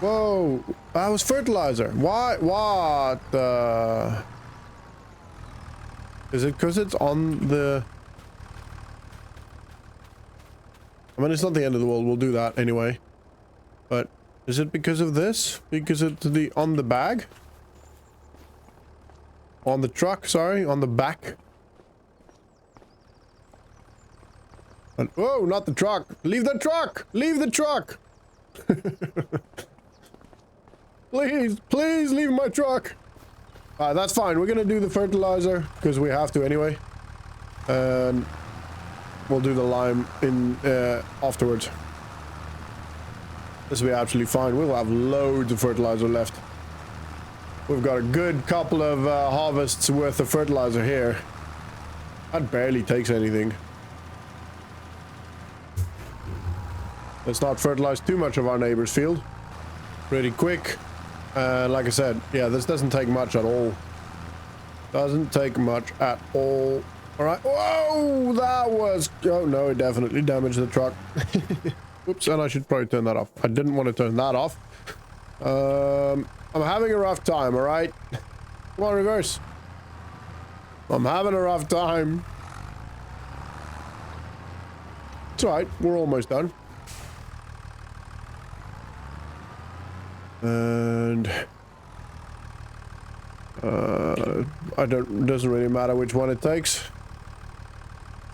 Whoa, that was fertilizer. Why? What? Is it because it's on the? I mean, it's not the end of the world. We'll do that anyway. But is it because of this? Because it's on the bag? On the truck, sorry, on the back. And, whoa, not the truck. Leave the truck! Leave the truck! Please leave my truck. That's fine. We're gonna do the fertilizer because we have to anyway. And we'll do the lime in afterwards. This will be absolutely fine. We'll have loads of fertilizer left. We've got a good couple of harvests worth of fertilizer here. That barely takes anything. Let's not fertilize too much of our neighbor's field. Pretty quick. Like I said, yeah, this doesn't take much at all. Doesn't take much at all. All right. Whoa, that was... Oh, no, it definitely damaged the truck. Oops, and I should probably turn that off. I didn't want to turn that off. I'm having a rough time, all right? Come on, reverse. I'm having a rough time. It's all right. We're almost done. And... doesn't really matter which one it takes.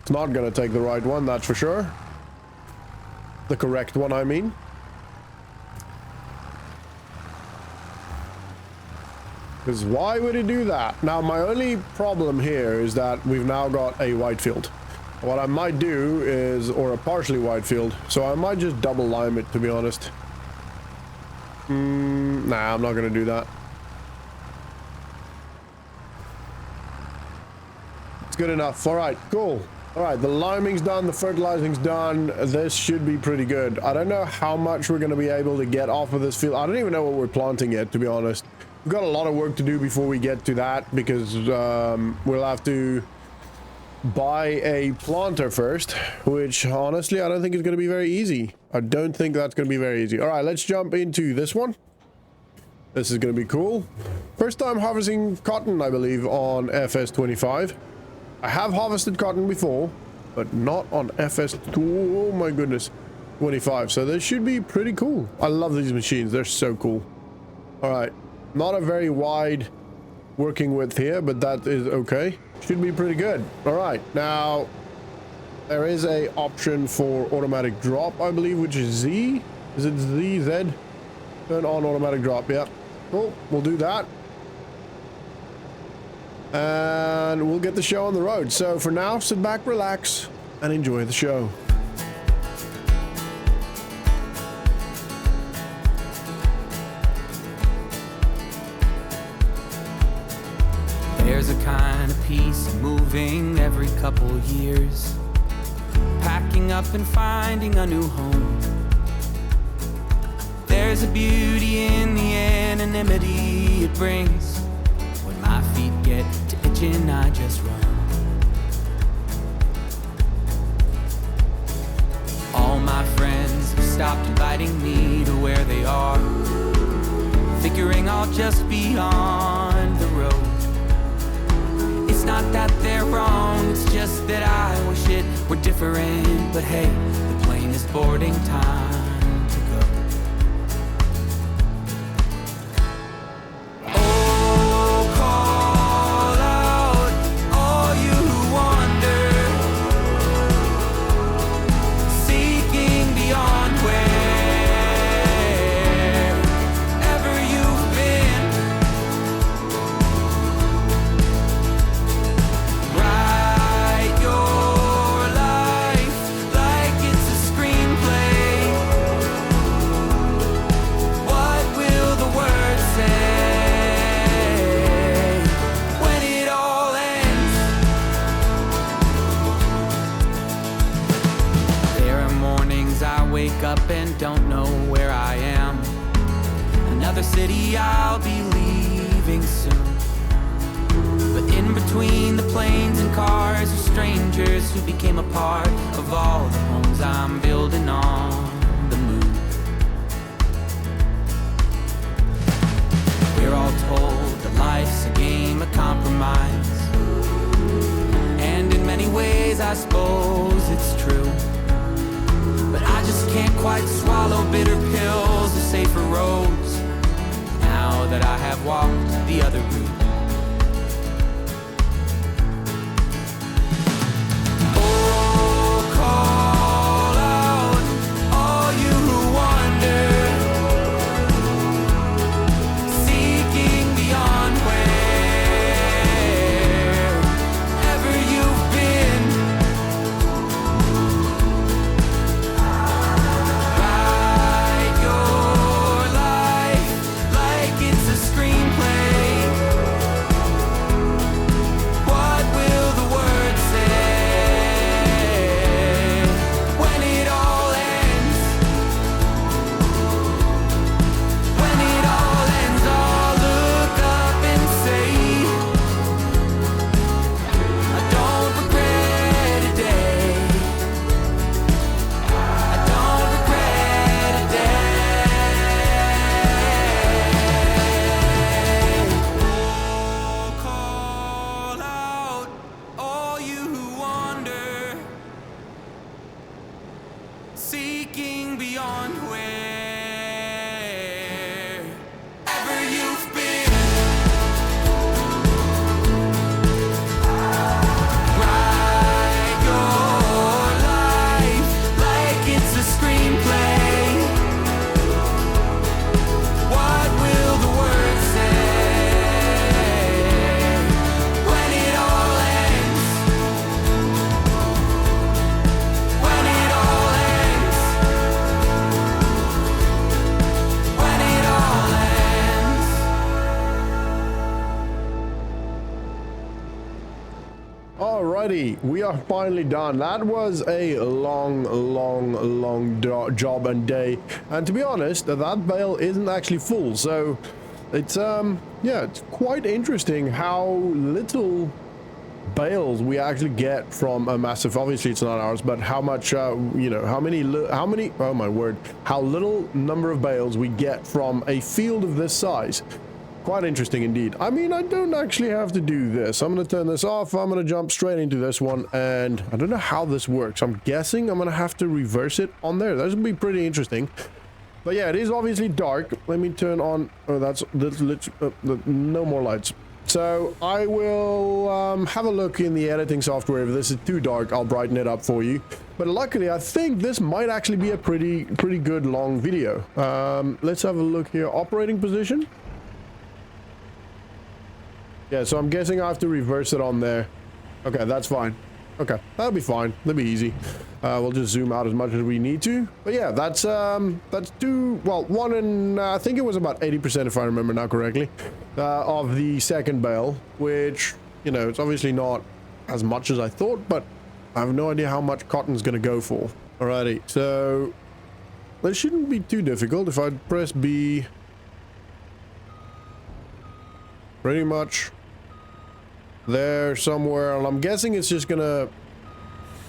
It's not gonna take the right one, that's for sure. The correct one, I mean. Because why would it do that? Now, my only problem here is that we've now got a white field. What I might do is, or a partially white field, so I might just double lime it, to be honest. Nah, I'm not gonna do that. It's good enough. All right, cool. All right, the liming's done, the fertilizing's done. This should be pretty good. I don't know how much we're gonna be able to get off of this field. I don't even know what we're planting yet, to be honest. We've got a lot of work to do before we get to that, because we'll have to buy a planter first, which honestly I don't think is going to be very easy. I don't think that's going to be very easy. All right, let's jump into this one. This is going to be cool. First time harvesting cotton, I believe, on FS25. I have harvested cotton before, but not on FS2. Oh my goodness, 25. So this should be pretty cool. I love these machines. They're so cool. All right, not a very wide working width here, but that is okay. Should be pretty good. All right, now there is a option for automatic drop, I believe, which is Z. Is it Z? Z? Turn on automatic drop. Yeah, cool. We'll do that. And we'll get the show on the road. So for now, sit back, relax, and enjoy the show. There's a kind of peace moving every couple years, packing up and finding a new home. There's a beauty in the anonymity it brings. When my feet get to itching, I just run. All my friends have stopped inviting me to where they are, figuring I'll just be on the road. It's not that they're wrong, it's just that I wish it were different. But hey, the plane is boarding, time to go. Oh, call out all you who wander, seeking beyond wherever you've been. Write your life like it's a screenplay. What will the words say when it all ends? There are mornings I wake up and don't know where I am. Another city I'll be leaving soon. But in between the planes and cars are strangers who became a part of all the homes I'm building on the moon. We're all told that life's a game of compromise, and in many ways I suppose it's true. But I just can't quite swallow bitter pills or safer roads now that I have walked the other route. Oh, call out all you who wander, seeking beyond wherever you've been. Write your life like it's a screenplay. What will the words say when it all ends? When it all ends, I'll look up and say, I don't regret a day. I don't regret a day. Oh, call out all you who wander, seeking beyond wherever you've been. Write your life like it's a screenplay. What will the words say when it all ends? When it all ends? When it all ends? Alrighty, we are finally done. That was a long job and day, and to be honest, that bale isn't actually full, so it's yeah, it's quite interesting how little bales we actually get from a massive, obviously it's not ours, but how much, you know, how many, oh my word, how little number of bales we get from a field of this size. Quite interesting indeed. I mean, I don't actually have to do this. I'm going to turn this off. I'm going to jump straight into this one, and I don't know how this works. I'm guessing I'm going to have to reverse it on there. That would be pretty interesting. But yeah, it is obviously dark. Let me turn on, oh, that's no more lights. So I will have a look in the editing software. If this is too dark, I'll brighten it up for you. But luckily, I think this might actually be a pretty good long video. Let's have a look here. Operating position. Yeah, so I'm guessing I have to reverse it on there. Okay, that's fine. Okay, that'll be fine. That'll be easy. We'll just zoom out as much as we need to. But yeah, that's two, well, one and I think it was about 80% if I remember now correctly, of the second bale, which, you know, it's obviously not as much as I thought, but I have no idea how much cotton's gonna go for. Alrighty, so this shouldn't be too difficult. If I press B, pretty much there somewhere, and I'm guessing it's just gonna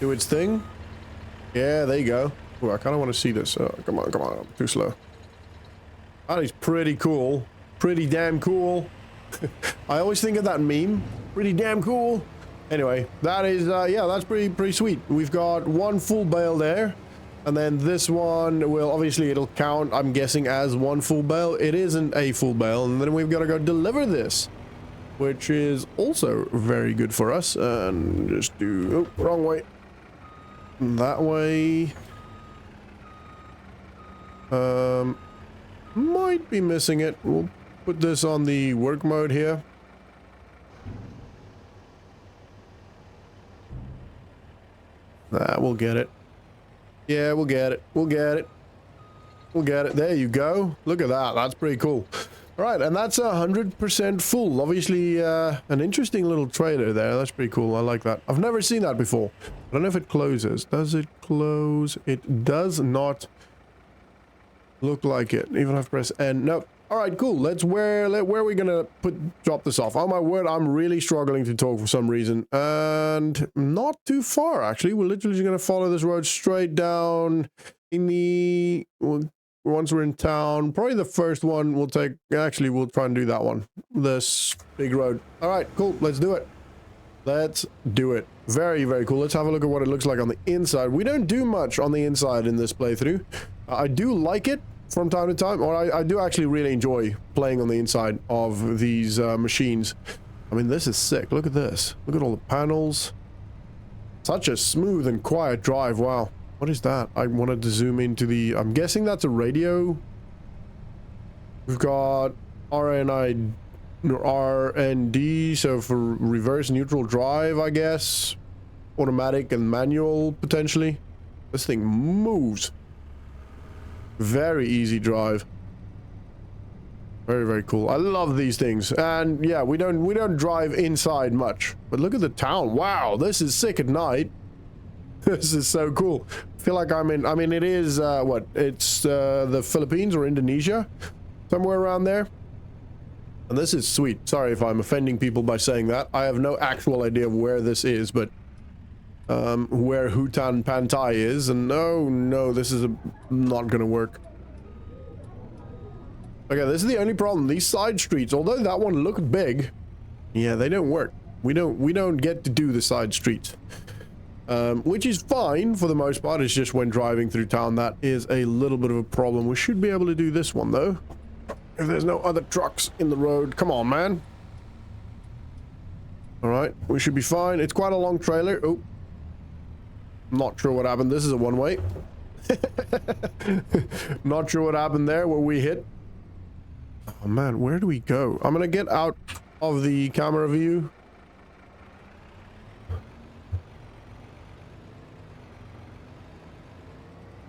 do its thing. Yeah, there you go. Ooh, I kind of want to see this. Come on, I'm too slow. That is pretty cool. Pretty damn cool. I always think of that meme. Pretty damn cool. Anyway, that is, yeah, that's pretty sweet. We've got one full bale there, and then this one will, obviously it'll count, I'm guessing, as one full bale. It isn't a full bale, and then we've got to go deliver this, which is also very good for us. And just do, oh, wrong way. That way. Might be missing it. We'll put this on the work mode here. We'll get it. Yeah, we'll get it. We'll get it. We'll get it. There you go. Look at that. That's pretty cool. All right, and that's 100% full. Obviously, an interesting little trailer there. That's pretty cool. I like that. I've never seen that before. I don't know if it closes. Does it close? It does not look like it. Even if I press N. Nope. All right, cool. Let's where are we gonna drop this off? Oh my word, I'm really struggling to talk for some reason, and not too far actually. We're literally just gonna follow this road straight down in the. Once we're in town, probably the first one we'll take. Actually, we'll try and do that one. This big road. All right, cool. Let's do it. Let's do it. Very, very cool. Let's have a look at what it looks like on the inside. We don't do much on the inside in this playthrough. I do like it from time to time, or I do actually really enjoy playing on the inside of these machines. I mean, this is sick. Look at this. Look at all the panels. Such a smooth and quiet drive. Wow. What is that? I wanted to zoom into the... I'm guessing that's a radio. We've got RND, so for reverse neutral drive, I guess. Automatic and manual, potentially. This thing moves. Very easy drive. Very, very cool. I love these things. And yeah, we don't drive inside much. But look at the town. Wow, this is sick at night. This is so cool. I feel like I'm in, I mean, it is, what? It's the Philippines or Indonesia. Somewhere around there. And this is sweet. Sorry if I'm offending people by saying that. I have no actual idea of where this is, but where Hutan Pantai is. And no, this is not gonna work. Okay, this is the only problem. These side streets, although that one looked big, yeah, they don't work. We don't get to do the side streets. Which is fine for the most part. It's just when driving through town that is a little bit of a problem. We should be able to do this one though, if there's no other trucks in the road. Come on, man. All right, we should be fine. It's quite a long trailer. Oh, not sure what happened. This is a one-way. Not sure what happened there where we hit. Oh man, where do we go? I'm gonna get out of the camera view.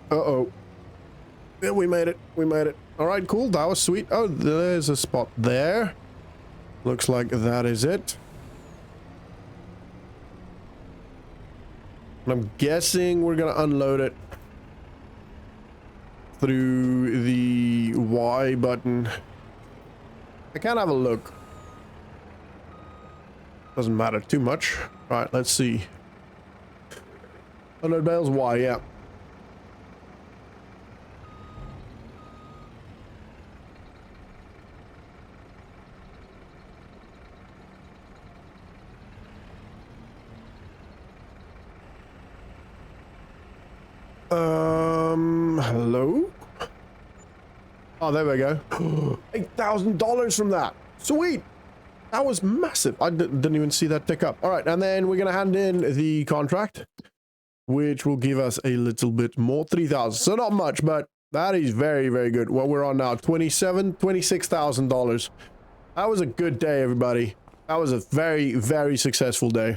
Uh-oh. Yeah, we made it. We made it. All right, cool. That was sweet. Oh, there's a spot there. Looks like that is it. And I'm guessing we're gonna unload it through the Y button. I can't have a look. Doesn't matter too much. All right, let's see. 100 bales, why? Yeah. Hello? Oh, there we go. $8,000 from that. Sweet. That was massive. I didn't even see that tick up. All right, and then we're going to hand in the contract, which will give us a little bit more, 3,000. So not much, but that is very, very good. What we're on now, $26,000. That was a good day, everybody. That was a very, very successful day.